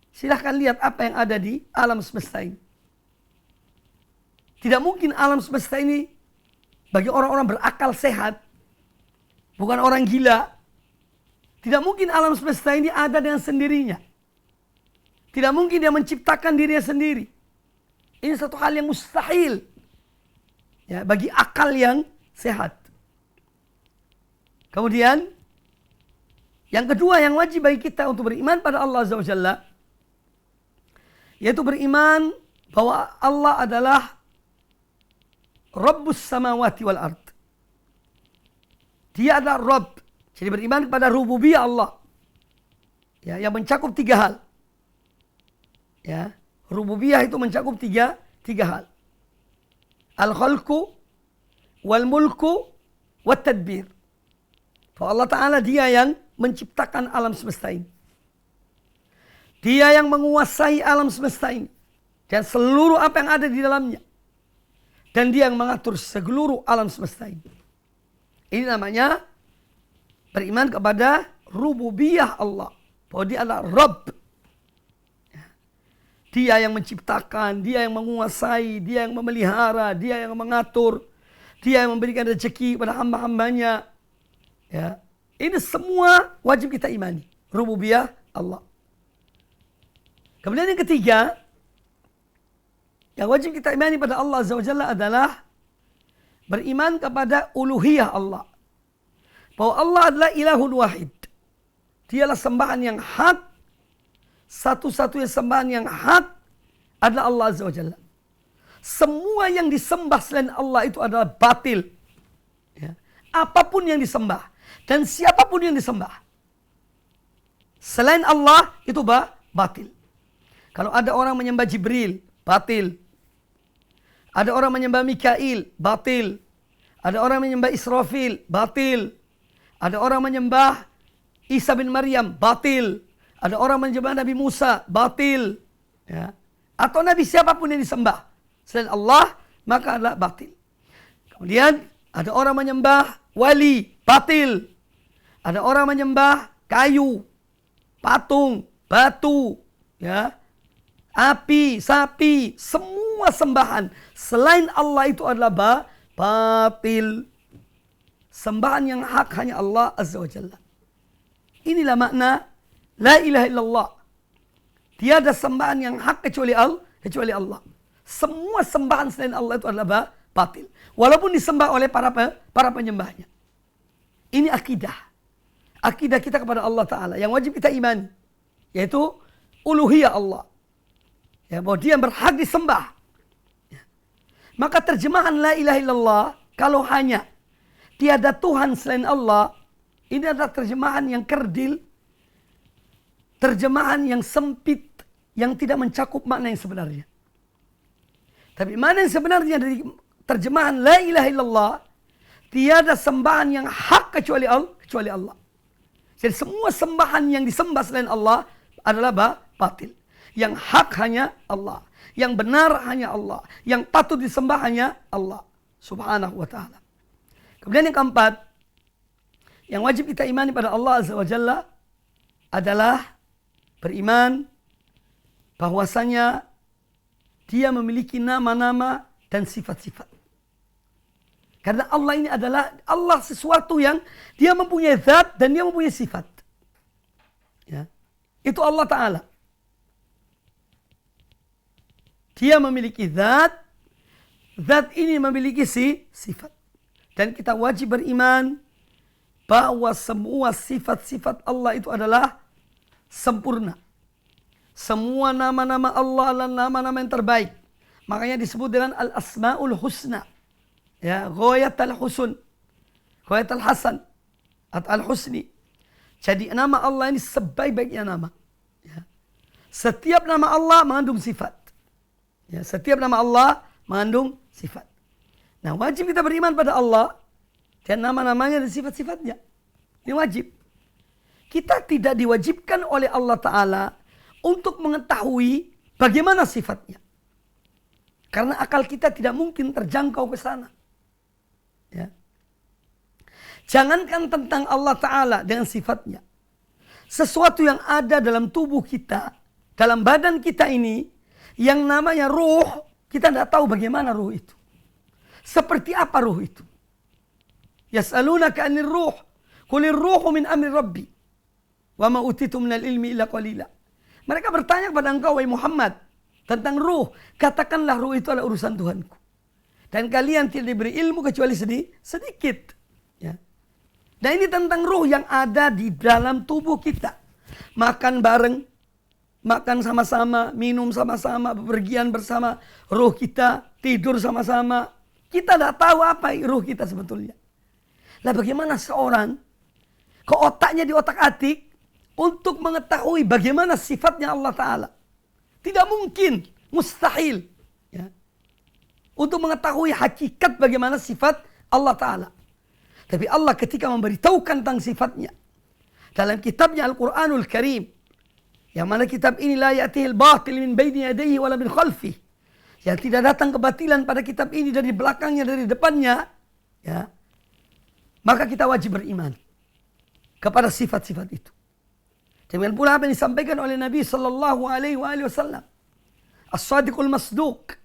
Silahkan lihat apa yang ada di alam semesta ini. Tidak mungkin alam semesta ini bagi orang-orang berakal sehat, bukan orang gila. Tidak mungkin alam semesta ini ada dengan sendirinya. Tidak mungkin dia menciptakan dirinya sendiri. Ini satu hal yang mustahil ya, bagi akal yang sehat. Kemudian yang kedua yang wajib bagi kita untuk beriman pada Allah Azza wa Jalla, yaitu beriman bahwa Allah adalah Rabbus samawati wal ard. Dia adalah Rabb. Jadi beriman kepada rububiyah Allah. Ya, yang mencakup 3 hal. Ya, rububiyah itu mencakup tiga hal. Al-khalqu wal mulku wat tadbir. Bahwa Allah Ta'ala dia yang menciptakan alam semesta ini. Dia yang menguasai alam semesta ini. Dan seluruh apa yang ada di dalamnya. Dan dia yang mengatur seluruh alam semesta ini. Ini namanya beriman kepada rububiyah Allah. Bahwa dia adalah Rabb. Dia yang menciptakan, dia yang menguasai, dia yang memelihara, dia yang mengatur. Dia yang memberikan rezeki kepada hamba-hambanya. Ya, ini semua wajib kita imani. Rububiyah Allah. Kemudian yang ketiga, yang wajib kita imani pada Allah Azza wa Jalla adalah beriman kepada uluhiyah Allah. Bahwa Allah adalah ilahun wahid. Dialah sembahan yang hak. Satu-satunya sembahan yang hak adalah Allah Azza wa Jalla. Semua yang disembah selain Allah itu adalah batil. Ya. Apapun yang disembah. Dan siapapun yang disembah. Selain Allah itu batil. Kalau ada orang menyembah Jibril, batil. Ada orang menyembah Mikail, batil. Ada orang menyembah Israfil, batil. Ada orang menyembah Isa bin Maryam, batil. Ada orang menyembah Nabi Musa, batil. Ya. Atau Nabi siapapun yang disembah selain Allah, maka adalah batil. Kemudian ada orang menyembah wali, batil. Ada orang menyembah kayu, patung, batu, ya, api, sapi, semua sembahan selain Allah itu adalah batil. Sembahan yang hak hanya Allah Azza wa Jalla. Inilah makna la ilaha illallah. Tiada sembahan yang hak kecuali Allah. Semua sembahan selain Allah itu adalah batil. Walaupun disembah oleh para penyembahnya. Ini akidah. Akidah kita kepada Allah Ta'ala yang wajib kita imani. Yaitu uluhiyah Allah. Ya, bahwa dia berhak disembah. Ya. Maka terjemahan la ilaha illallah, kalau hanya tiada Tuhan selain Allah, ini adalah terjemahan yang kerdil. Terjemahan yang sempit, yang tidak mencakup makna yang sebenarnya. Tapi makna yang sebenarnya dari terjemahan la ilaha illallah, tiada sembahan yang hak kecuali Allah. Jadi semua sembahan yang disembah selain Allah adalah batil. Yang hak hanya Allah. Yang benar hanya Allah. Yang patut disembah hanya Allah Subhanahu wa ta'ala. Kemudian yang keempat, yang wajib kita imani pada Allah Azza wa Jalla adalah beriman bahwasanya dia memiliki nama-nama dan sifat-sifat. Karena Allah ini adalah Allah sesuatu yang dia mempunyai zat dan dia mempunyai sifat. Ya. Itu Allah Ta'ala. Dia memiliki zat. Zat ini memiliki sifat. Dan kita wajib beriman bahwa semua sifat-sifat Allah itu adalah sempurna. Semua nama-nama Allah adalah nama-nama yang terbaik. Makanya disebut dengan Al-Asma'ul Husna. Ya, Ghayat Al-Husun, Ghayat Al-Hasan, atau Al-Husni. Jadi nama Allah ini sebaik-baiknya nama. Ya. Setiap nama Allah mengandung sifat. Ya, setiap nama Allah mengandung sifat. Nah, wajib kita beriman pada Allah dan nama-namanya dan sifat-sifatnya. Ini wajib. Kita tidak diwajibkan oleh Allah Ta'ala untuk mengetahui bagaimana sifatnya. Karena akal kita tidak mungkin terjangkau ke sana. Ya. Jangankan tentang Allah Ta'ala dengan sifatnya. Sesuatu yang ada dalam tubuh kita, dalam badan kita ini, yang namanya ruh, kita tidak tahu bagaimana ruh itu. Seperti apa ruh itu. Yas'alunaka 'anir ruh, qulir ruhu min amri rabbi, wa ma utitu minal ilmi illa qalila. Mereka bertanya kepada engkau, wahai Muhammad, tentang ruh. Katakanlah ruh itu adalah urusan Tuhanku. Dan kalian tidak diberi ilmu kecuali sedikit. Ya. Dan ini tentang ruh yang ada di dalam tubuh kita. Makan bareng, makan sama-sama, minum sama-sama, bepergian bersama. Ruh kita tidur sama-sama. Kita tidak tahu apa ruh kita sebetulnya. Lah bagaimana seorang ke otaknya di otak-atik untuk mengetahui bagaimana sifatnya Allah Ta'ala. Tidak mungkin, mustahil. Ya. Untuk mengetahui hakikat bagaimana sifat Allah Ta'ala. Tapi Allah ketika memberitahukan tentang sifatnya. Dalam kitabnya Al-Quranul Karim. Yang mana kitab ini la ya'tihil batil min baini yadayhi wala min khalfih. Yang tidak datang kebatilan pada kitab ini dari belakangnya, dari depannya. Ya. Maka kita wajib beriman kepada sifat-sifat itu. Demikian pula apa yang disampaikan oleh Nabi Sallallahu Alaihi Wasallam. As-Sadiqul Masduq.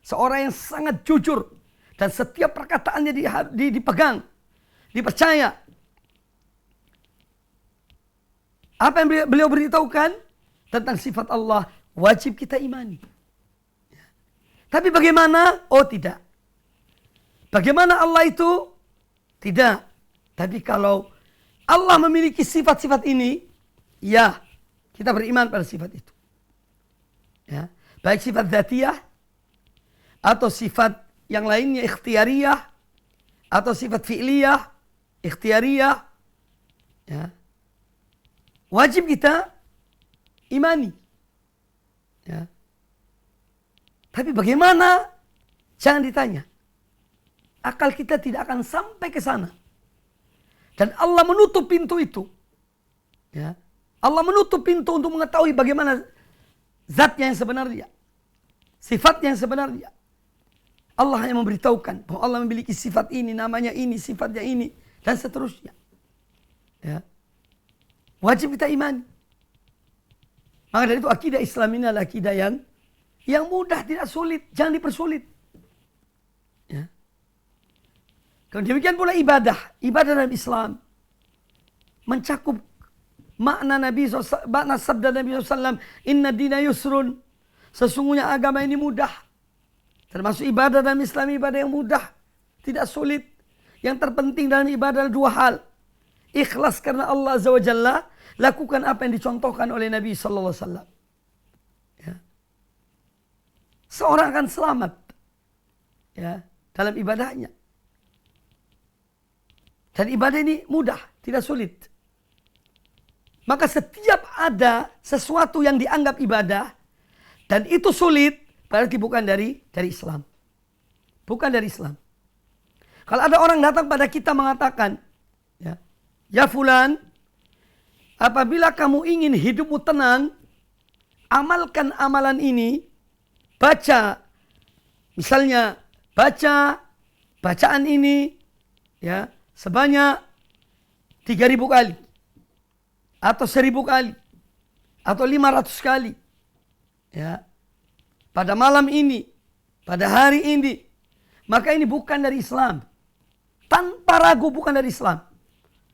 Seorang yang sangat jujur. Dan setiap perkataannya dipegang. Dipercaya. Apa yang beliau beritahukan tentang sifat Allah. Wajib kita imani. Tapi bagaimana? Oh tidak. Bagaimana Allah itu? Tidak. Tapi kalau Allah memiliki sifat-sifat ini, ya, kita beriman pada sifat itu. Ya, baik sifat dzatiyah atau sifat yang lainnya ikhtiyariyah atau sifat fi'liyah, ikhtiyariyah. Ya. Wajib kita imani. Ya. Tapi bagaimana? Jangan ditanya. Akal kita tidak akan sampai ke sana. Dan Allah menutup pintu itu. Ya. Allah menutup pintu untuk mengetahui bagaimana zatnya yang sebenarnya. Sifatnya yang sebenarnya. Allah hanya memberitahukan bahwa Allah memiliki sifat ini, namanya ini, sifatnya ini. Dan seterusnya. Ya. Wajib kita imani. Maka dari itu akidah Islam ini adalah akidah yang mudah, tidak sulit. Jangan dipersulit. Ya. Demikian pula ibadah. Ibadah dalam Islam mencakup makna makna sabda Nabi SAW. Inna dina yusrun. Sesungguhnya agama ini mudah. Termasuk ibadah dalam Islam, ibadah yang mudah. Tidak sulit. Yang terpenting dalam ibadah adalah dua hal. Ikhlas karena Allah Azza wa Jalla. Lakukan apa yang dicontohkan oleh Nabi SAW. Ya. Seorang akan selamat. Ya, dalam ibadahnya. Dan ibadah ini mudah, tidak sulit. Maka setiap ada sesuatu yang dianggap ibadah dan itu sulit, berarti bukan dari Islam. Bukan dari Islam. Kalau ada orang datang pada kita mengatakan, ya fulan, apabila kamu ingin hidupmu tenang, amalkan amalan ini, baca, misalnya baca bacaan ini, ya, sebanyak 3.000 kali. Atau 1.000 kali. Atau 500 kali. Ya. Pada malam ini. Pada hari ini. Maka ini bukan dari Islam. Tanpa ragu bukan dari Islam.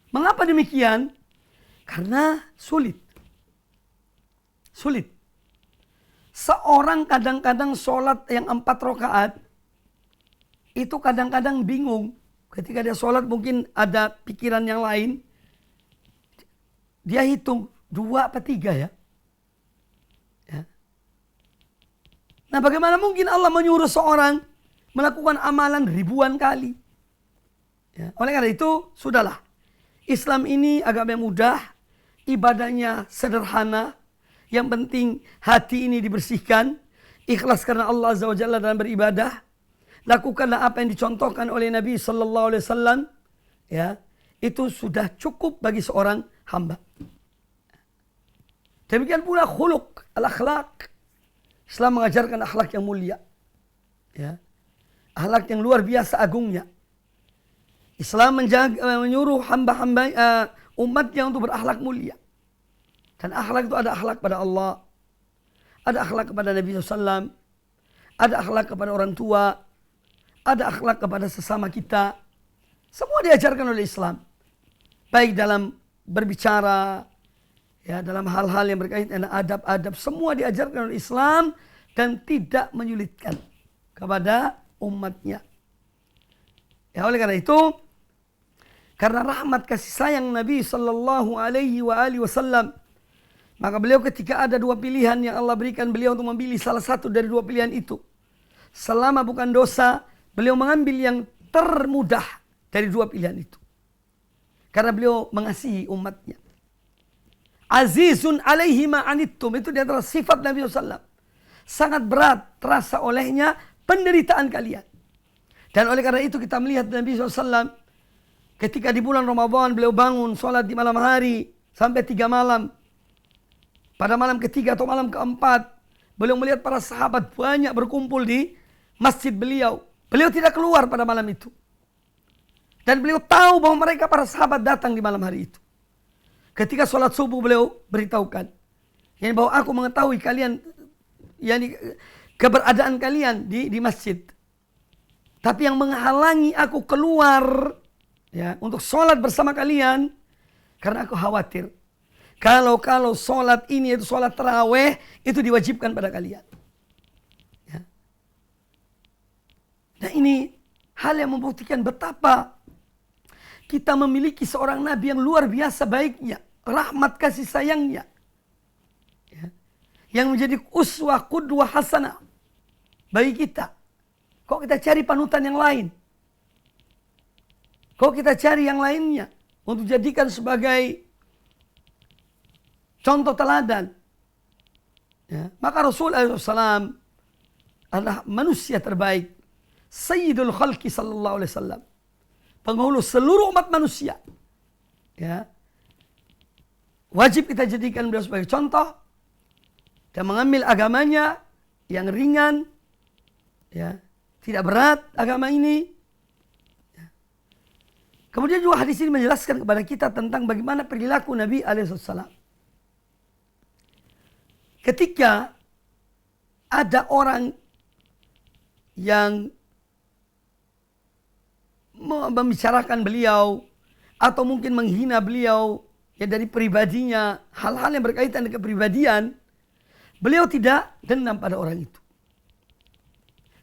Mengapa demikian? Karena sulit. Sulit. Seorang kadang-kadang sholat yang 4 rakaat. Itu kadang-kadang bingung. Ketika dia sholat mungkin ada pikiran yang lain. Dia hitung 2 apa 3 ya. Nah bagaimana mungkin Allah menyuruh seorang melakukan amalan ribuan kali. Ya. Oleh karena itu sudahlah. Islam ini agama yang mudah. Ibadahnya sederhana. Yang penting hati ini dibersihkan. Ikhlas karena Allah Azza wa Jalla dalam beribadah. Lakukanlah apa yang dicontohkan oleh Nabi Sallallahu Alaihi Wasallam. Ya, itu sudah cukup bagi seorang hamba. Demikian pula khuluq, al-akhlaq. Islam mengajarkan akhlak yang mulia. Ya. Akhlak yang luar biasa agungnya. Islam menyuruh hamba-hamba umatnya untuk berakhlak mulia. Dan akhlak itu ada akhlak pada Allah. Ada akhlak kepada Nabi SAW. Ada akhlak kepada orang tua. Ada akhlak kepada sesama kita. Semua diajarkan oleh Islam. Baik dalam berbicara, ya, dalam hal-hal yang berkaitan dengan adab-adab. Semua diajarkan oleh Islam dan tidak menyulitkan kepada umatnya. Ya, oleh karena itu, karena rahmat kasih sayang Nabi Sallallahu Alaihi Wasallam, maka beliau ketika ada dua pilihan yang Allah berikan beliau untuk memilih salah satu dari dua pilihan itu. Selama bukan dosa, beliau mengambil yang termudah dari dua pilihan itu. Karena beliau mengasihi umatnya. Azizun alaihi ma'anittum, itu di antara sifat Nabi SAW. Sangat berat terasa olehnya penderitaan kalian. Dan oleh karena itu kita melihat Nabi SAW ketika di bulan Ramadan beliau bangun sholat di malam hari sampai 3 malam. Pada malam ketiga atau malam keempat, beliau melihat para sahabat banyak berkumpul di masjid beliau. Beliau tidak keluar pada malam itu. Dan beliau tahu bahwa mereka para sahabat datang di malam hari itu. Ketika sholat subuh beliau beritahukan, yani bahwa aku mengetahui kalian, yani keberadaan kalian di masjid. Tapi yang menghalangi aku keluar ya untuk sholat bersama kalian, karena aku khawatir. Kalau sholat ini itu sholat taraweh itu diwajibkan pada kalian. Ya. Nah ini hal yang membuktikan betapa kita memiliki seorang Nabi yang luar biasa baiknya. Rahmat kasih sayangnya. Ya. Yang menjadi uswah qudwah hasanah bagi kita. Kok kita cari panutan yang lain? Kok kita cari yang lainnya untuk jadikan sebagai contoh teladan. Ya. Maka Rasulullah SAW adalah manusia terbaik. Sayyidul khalqi sallallahu alaihi wasallam. Penghulu seluruh umat manusia. Ya. Wajib kita jadikan beliau sebagai contoh. Dan mengambil agamanya yang ringan. Ya. Tidak berat agama ini. Ya. Kemudian juga hadis ini menjelaskan kepada kita tentang bagaimana perilaku Nabi SAW. Ketika ada orang yang membicarakan beliau atau mungkin menghina beliau ya dari pribadinya, hal-hal yang berkaitan dengan kepribadian, beliau tidak dendam pada orang itu.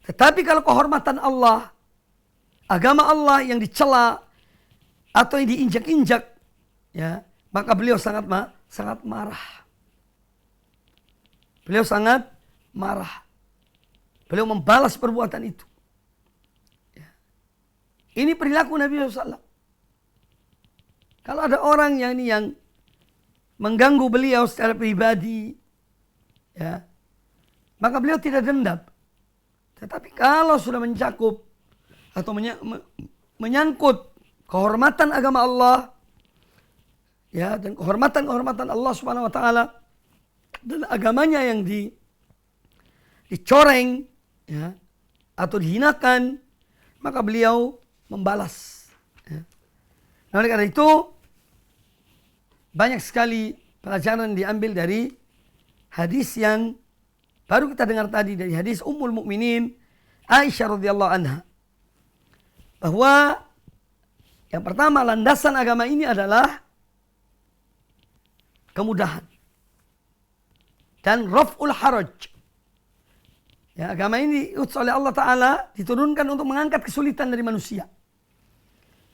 Tetapi kalau kehormatan Allah, agama Allah yang dicela atau yang diinjak-injak, ya, maka beliau sangat marah. Beliau sangat marah. Beliau membalas perbuatan itu. Ya. Ini perilaku Nabi SAW. Kalau ada orang yang mengganggu beliau secara pribadi, ya, maka beliau tidak dendam. Tetapi kalau sudah mencakup atau menyangkut kehormatan agama Allah, ya, dan kehormatan Allah Subhanahu Wa Taala, dan agamanya yang dicoreng ya, atau dihinakan, maka beliau membalas. Ya. Nah, oleh karena itu banyak sekali pelajaran diambil dari hadis yang baru kita dengar tadi, dari hadis Ummul Mukminin Aisyah radhiyallahu anha, bahwa yang pertama landasan agama ini adalah kemudahan dan raf'ul haraj. Ya, agama ini diutus oleh Allah Ta'ala, diturunkan untuk mengangkat kesulitan dari manusia.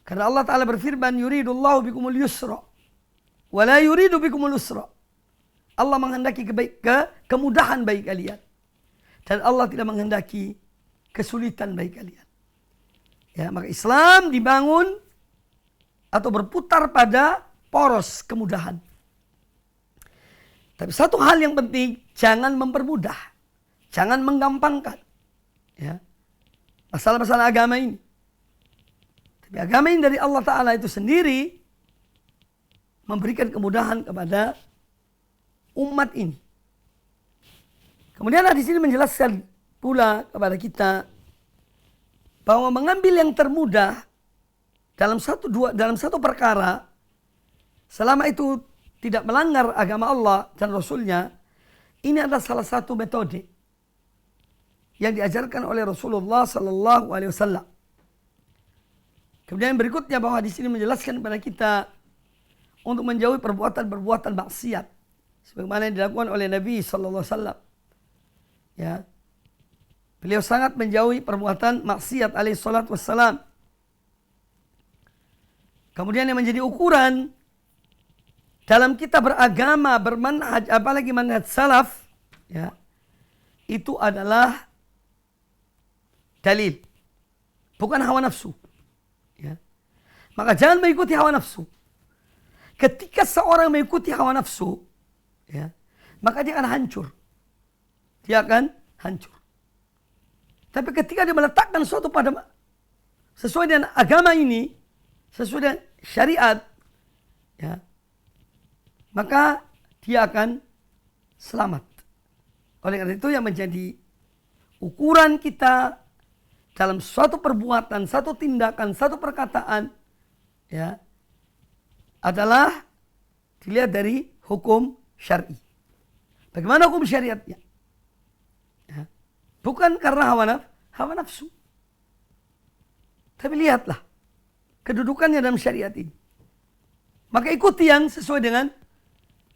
Karena Allah Ta'ala berfirman, yuridullahu bikumul yusra, wa la yuridu bikumul usra. Allah menghendaki kemudahan bagi kalian. Dan Allah tidak menghendaki kesulitan bagi kalian. Ya, maka Islam dibangun atau berputar pada poros kemudahan. Tapi satu hal yang penting, jangan mempermudah, jangan menggampangkan, ya, masalah-masalah agama ini. Tapi agama ini dari Allah Ta'ala itu sendiri memberikan kemudahan kepada umat ini. Kemudian di sini menjelaskan pula kepada kita bahwa mengambil yang termudah dalam satu perkara, selama itu tidak melanggar agama Allah dan Rasulnya, ini adalah salah satu metode yang diajarkan oleh Rasulullah Sallallahu Alaihi Wasallam. Kemudian berikutnya bahwa di sini menjelaskan kepada kita untuk menjauhi perbuatan-perbuatan maksiat, sebagaimana yang dilakukan oleh Nabi Sallallahu Alaihi Wasallam. Ya. Beliau sangat menjauhi perbuatan maksiat alaihi salatu wassalam. Kemudian yang menjadi ukuran dalam kita beragama, bermanhaj, apalagi manhaj salaf, ya, itu adalah dalil, bukan hawa nafsu. Ya. Maka jangan mengikuti hawa nafsu. Ketika seorang mengikuti hawa nafsu, ya, maka dia akan hancur. Dia akan hancur. Tapi ketika dia meletakkan suatu pada sesuai dengan agama ini, sesuai dengan syariat, ya, maka dia akan selamat. Oleh karena itu yang menjadi ukuran kita dalam suatu perbuatan, satu tindakan, satu perkataan, ya, adalah dilihat dari hukum syar'i. Bagaimana hukum syariatnya? Ya. Bukan karena hawa nafsu. Tapi lihatlah kedudukannya dalam syariat ini. Maka ikuti yang sesuai dengan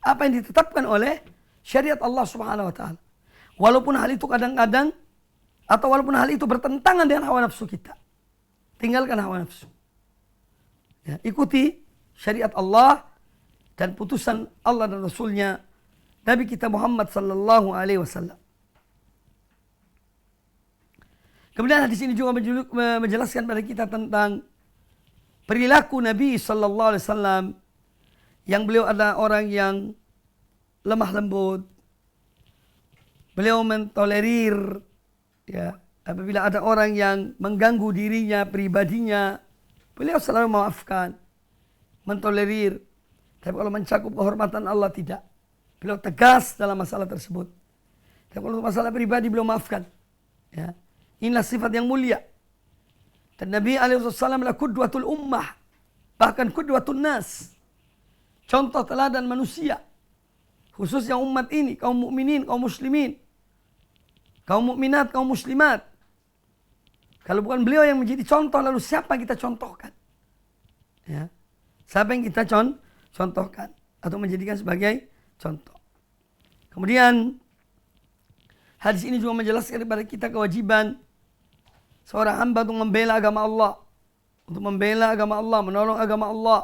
apa yang ditetapkan oleh syariat Allah Subhanahu wa taala. Walaupun hal itu kadang-kadang atau walaupun hal itu bertentangan dengan hawa nafsu kita. Tinggalkan hawa nafsu. Ya, ikuti syariat Allah dan putusan Allah dan Rasulnya Nabi kita Muhammad sallallahu alaihi wasallam. Kemudian hadis ini juga menjelaskan pada kita tentang perilaku Nabi sallallahu alaihi wasallam yang beliau adalah orang yang lemah lembut. Beliau mentolerir, ya, apabila ada orang yang mengganggu dirinya, pribadinya, beliau selalu memaafkan, mentolerir. Tapi kalau mencakup kehormatan Allah tidak. Beliau tegas dalam masalah tersebut. Tapi kalau masalah pribadi beliau maafkan. Ya. Inilah sifat yang mulia. Dan Nabi SAW adalah qudwatul ummah. Bahkan qudwatun nas. Contoh teladan manusia. Khususnya umat ini, kaum mukminin, kaum muslimin. Kaum mukminat, kaum muslimat. Kalau bukan beliau yang menjadi contoh, lalu siapa yang kita contohkan? Ya. Siapa yang kita contohkan atau menjadikan sebagai contoh. Kemudian hadis ini juga menjelaskan kepada kita kewajiban seorang hamba untuk membela agama Allah, untuk membela agama Allah, menolong agama Allah.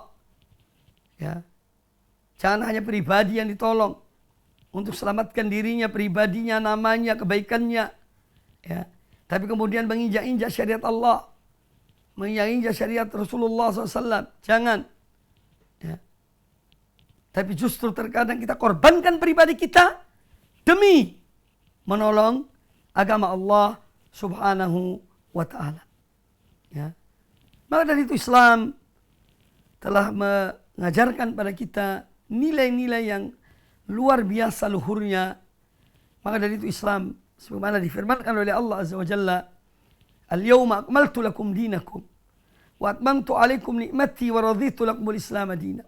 Ya. Jangan hanya pribadi yang ditolong untuk selamatkan dirinya, pribadinya, namanya, kebaikannya. Ya. Tapi kemudian menginjak-injak syariat Allah, menginjak-injak syariat Rasulullah SAW. Jangan. Ya. Tapi justru terkadang kita korbankan pribadi kita demi menolong agama Allah Subhanahu wa ta'ala. Ya. Maka dari itu Islam telah mengajarkan pada kita nilai-nilai yang luar biasa luhurnya. Maka dari itu Islam sebagaimana difirmankan oleh Allah Azza wa Jalla, "Al-yawma akmaltu lakum dinakum wa atmamtu alaikum ni'mati wa raditu lakumul Islam madina."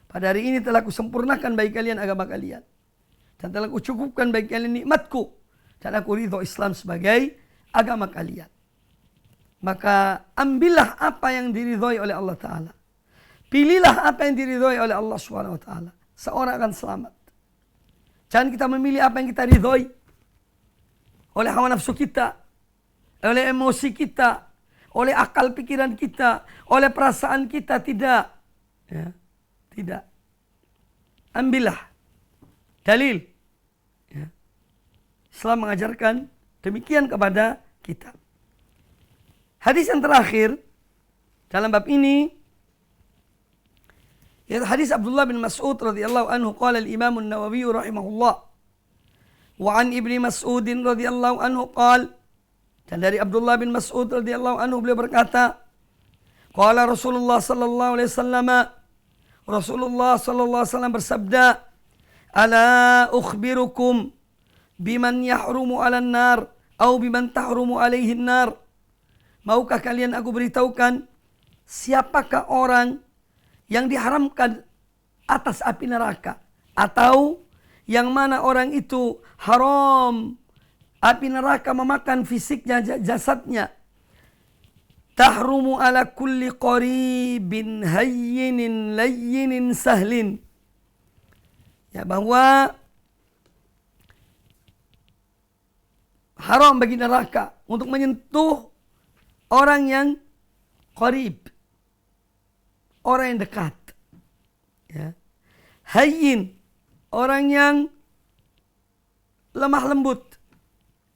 Pada hari ini telah kusempurnakan bagi kalian agama kalian dan telah kucukupkan bagi kalian nikmatku dan aku ridho Islam sebagai agama kalian. Maka ambillah apa yang diridhoi oleh Allah Ta'ala. Pilihlah apa yang diridhoi oleh Allah Subhanahu wa Ta'ala. Seorang akan selamat. Jangan kita memilih apa yang kita ridhoi oleh hawa nafsu kita, oleh emosi kita, oleh akal pikiran kita, oleh perasaan kita. Tidak. Ya. Tidak. Ambillah dalil. Ya. Islam mengajarkan demikian kepada kita. Hadis yang terakhir dalam bab ini yaitu hadis Abdullah bin Mas'ud radhiyallahu anhu, qala al-Imam an-Nawawi rahimahullah, wa an Ibnu Mas'ud radhiyallahu anhu qala, dan dari Abdullah bin Mas'ud radhiyallahu anhu beliau berkata, qala Rasulullah sallallahu alaihi wasallam, Rasulullah sallallahu alaihi wasallam bersabda, ala ukhbirukum biman yahrumu 'alan nar au biman tahrumu 'alaihi nar. Maukah kalian aku beritahukan siapakah orang yang diharamkan atas api neraka, atau yang mana orang itu haram api neraka memakan fisiknya, jasadnya. Tahrumu ala kulli qaribin hayyinin layyinin sahlin. Ya, bahwa haram bagi neraka untuk menyentuh orang yang qarib, orang yang dekat. Ya. Hayyin, orang yang lemah lembut.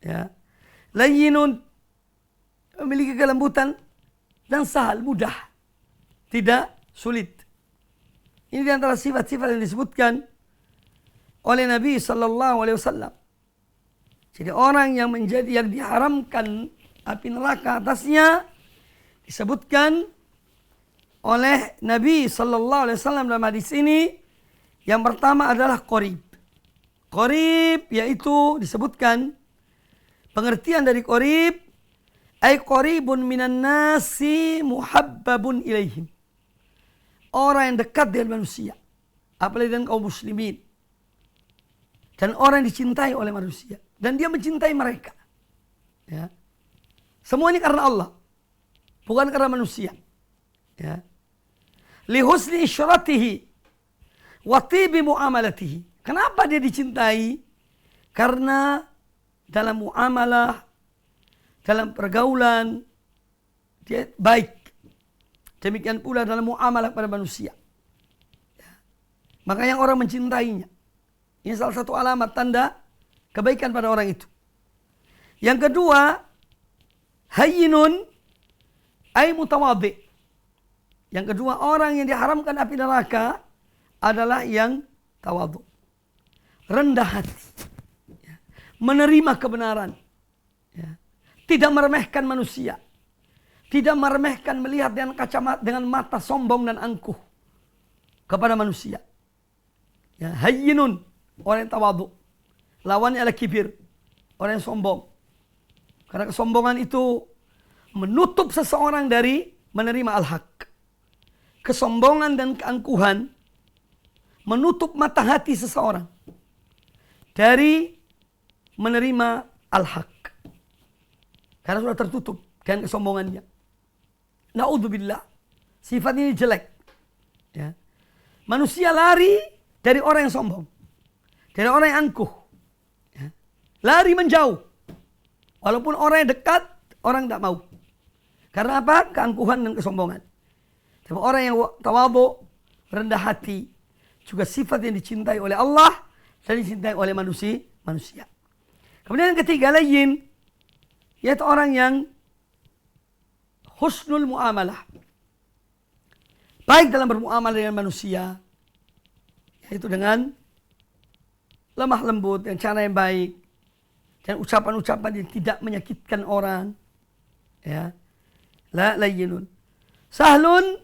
Ya. Layyinun, memiliki kelembutan dan sahal, mudah, tidak sulit. Ini di antara sifat-sifat yang disebutkan oleh Nabi sallallahu alaihi wasallam. Jadi orang yang diharamkan api neraka atasnya disebutkan oleh Nabi sallallahu alaihi wasallam dalam hadis ini. Yang pertama adalah qarib. Qarib yaitu disebutkan pengertian dari qarib, ay qaribun minan nasi muhabbabun ilaihim. Orang yang dekat dengan manusia, apalagi dengan kaum muslimin. Dan orang yang dicintai oleh manusia. Dan dia mencintai mereka. Ya. Semua ini karena Allah. Bukan karena manusia. Ya. Lihusni isyratihi. Watibi mu'amalatihi. Kenapa dia dicintai? Karena dalam muamalah, dalam pergaulan, dia baik. Demikian pula dalam muamalah pada manusia. Ya. Makanya orang mencintainya. Ini salah satu alamat tanda kebaikan pada orang itu. Yang kedua, hayyinun ay mutawadhi. Yang kedua, orang yang diharamkan api neraka adalah yang tawadhu. Rendah hati. Ya. Menerima kebenaran. Ya. Tidak meremehkan manusia. Tidak meremehkan, melihat dengan mata sombong dan angkuh kepada manusia. Ya. Hayyinun, orang yang tawadhu. Lawannya adalah kibir, orang yang sombong. Karena kesombongan itu menutup seseorang dari menerima al-haq. Kesombongan dan keangkuhan menutup mata hati seseorang dari menerima al-haq. Karena sudah tertutup dengan kesombongannya. Na'udzubillah. Sifat ini jelek. Ya. Manusia lari dari orang yang sombong. Dari orang yang angkuh. Ya. Lari menjauh. Walaupun orang yang dekat, orang tidak mau. Karena apa? Keangkuhan dan kesombongan. Tapi orang yang tawadhu, rendah hati, juga sifat yang dicintai oleh Allah dan dicintai oleh manusia. Kemudian yang ketiga, layyin, yaitu orang yang husnul muamalah. Baik dalam bermuamalah dengan manusia, yaitu dengan lemah lembut, dengan cara yang baik, dan ucapan-ucapan yang tidak menyakitkan orang. Ya. La layyinun. Sahlun,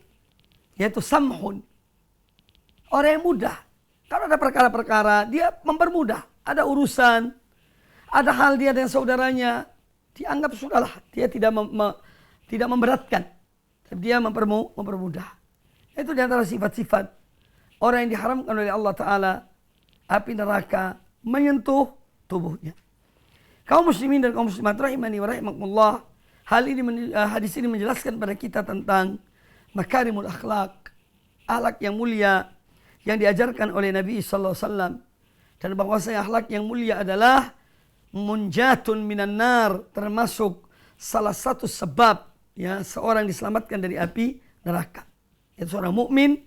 yaitu samhun. Orang yang mudah. Kalau ada perkara-perkara, dia mempermudah. Ada urusan, ada hal dia dengan saudaranya, dianggap sudahlah. Dia tidak memberatkan. Tapi dia mempermudah. Itu di antara sifat-sifat orang yang diharamkan oleh Allah Ta'ala api neraka menyentuh tubuhnya. Kaum muslimin dan kaum muslimat rahimani wa rahimakumullah, hadis ini menjelaskan pada kita tentang makarimul akhlak, akhlak yang mulia yang diajarkan oleh Nabi sallallahu alaihi wasallam, dan bahwasanya akhlak yang mulia adalah munjatun minan nar, termasuk salah satu sebab ya seorang diselamatkan dari api neraka. Yaitu seorang mukmin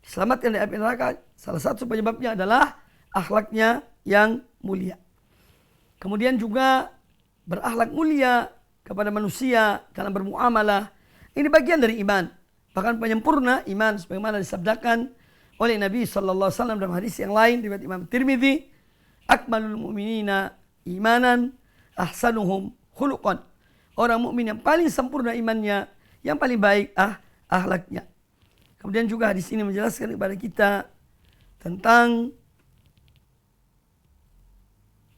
diselamatkan dari api neraka, salah satu penyebabnya adalah akhlaknya yang mulia. Kemudian juga berakhlak mulia kepada manusia dalam bermuamalah. Ini bagian dari iman. Bahkan penyempurna iman sebagaimana disabdakan oleh Nabi sallallahu alaihi wasallam dalam hadis yang lain riwayat Imam Tirmidzi, akmalul mu'minina imanan ahsanuhum khuluqan. Orang mukmin yang paling sempurna imannya, yang paling baik akhlaknya. Kemudian juga hadis ini menjelaskan kepada kita tentang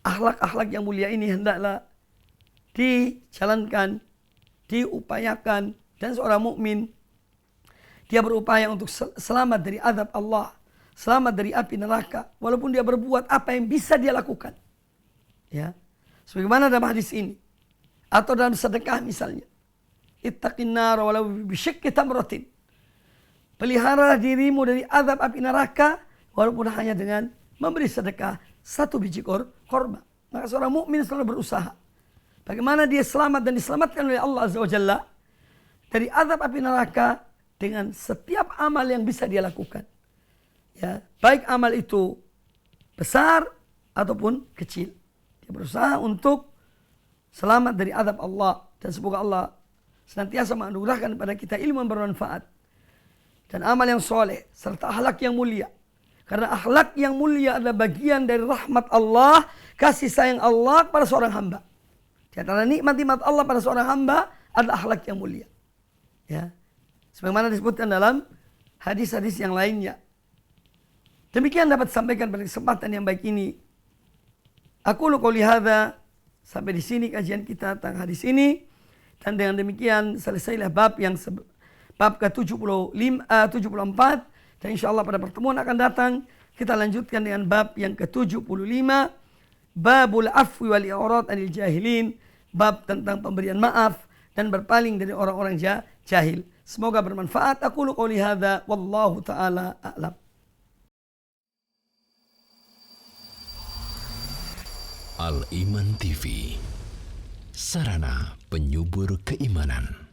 akhlak-akhlak yang mulia ini hendaklah dijalankan, diupayakan, dan seorang mukmin dia berupaya untuk selamat dari azab Allah, selamat dari api neraka, walaupun dia berbuat apa yang bisa dia lakukan. Ya. Sebagaimana dalam hadis ini atau dalam sedekah misalnya. Ittaqin nar walau bisyikki tamratin. Peliharalah dirimu dari azab api neraka walaupun hanya dengan memberi sedekah satu biji korma. Maka seorang mukmin selalu berusaha Bagaimana dia selamat dan diselamatkan oleh Allah Azza wa Jalla dari azab api neraka dengan setiap amal yang bisa dia lakukan. Ya, baik amal itu besar ataupun kecil. Dia berusaha untuk selamat dari azab Allah. Dan semoga Allah senantiasa menganugerahkan kepada kita ilmu yang bermanfaat. Dan amal yang soleh. Serta akhlak yang mulia. Karena akhlak yang mulia adalah bagian dari rahmat Allah. Kasih sayang Allah pada seorang hamba. Di antara nikmat-nikmat Allah pada seorang hamba adalah akhlak yang mulia. Ya. Sebagaimana disebutkan dalam hadis-hadis yang lainnya. Demikian dapat disampaikan pada kesempatan yang baik ini. Aku qouli hadza, sampai di sini kajian kita tentang hadis ini, dan dengan demikian selesailah bab ke-74, dan insyaallah pada pertemuan akan datang kita lanjutkan dengan bab yang ke-75, babul afwi wal i'rad anil jahilin, bab tentang pemberian maaf dan berpaling dari orang-orang jahil. Semoga bermanfaat. Aku qouli hadza wallahu taala a'lam. Al Iman TV, sarana penyubur keimanan.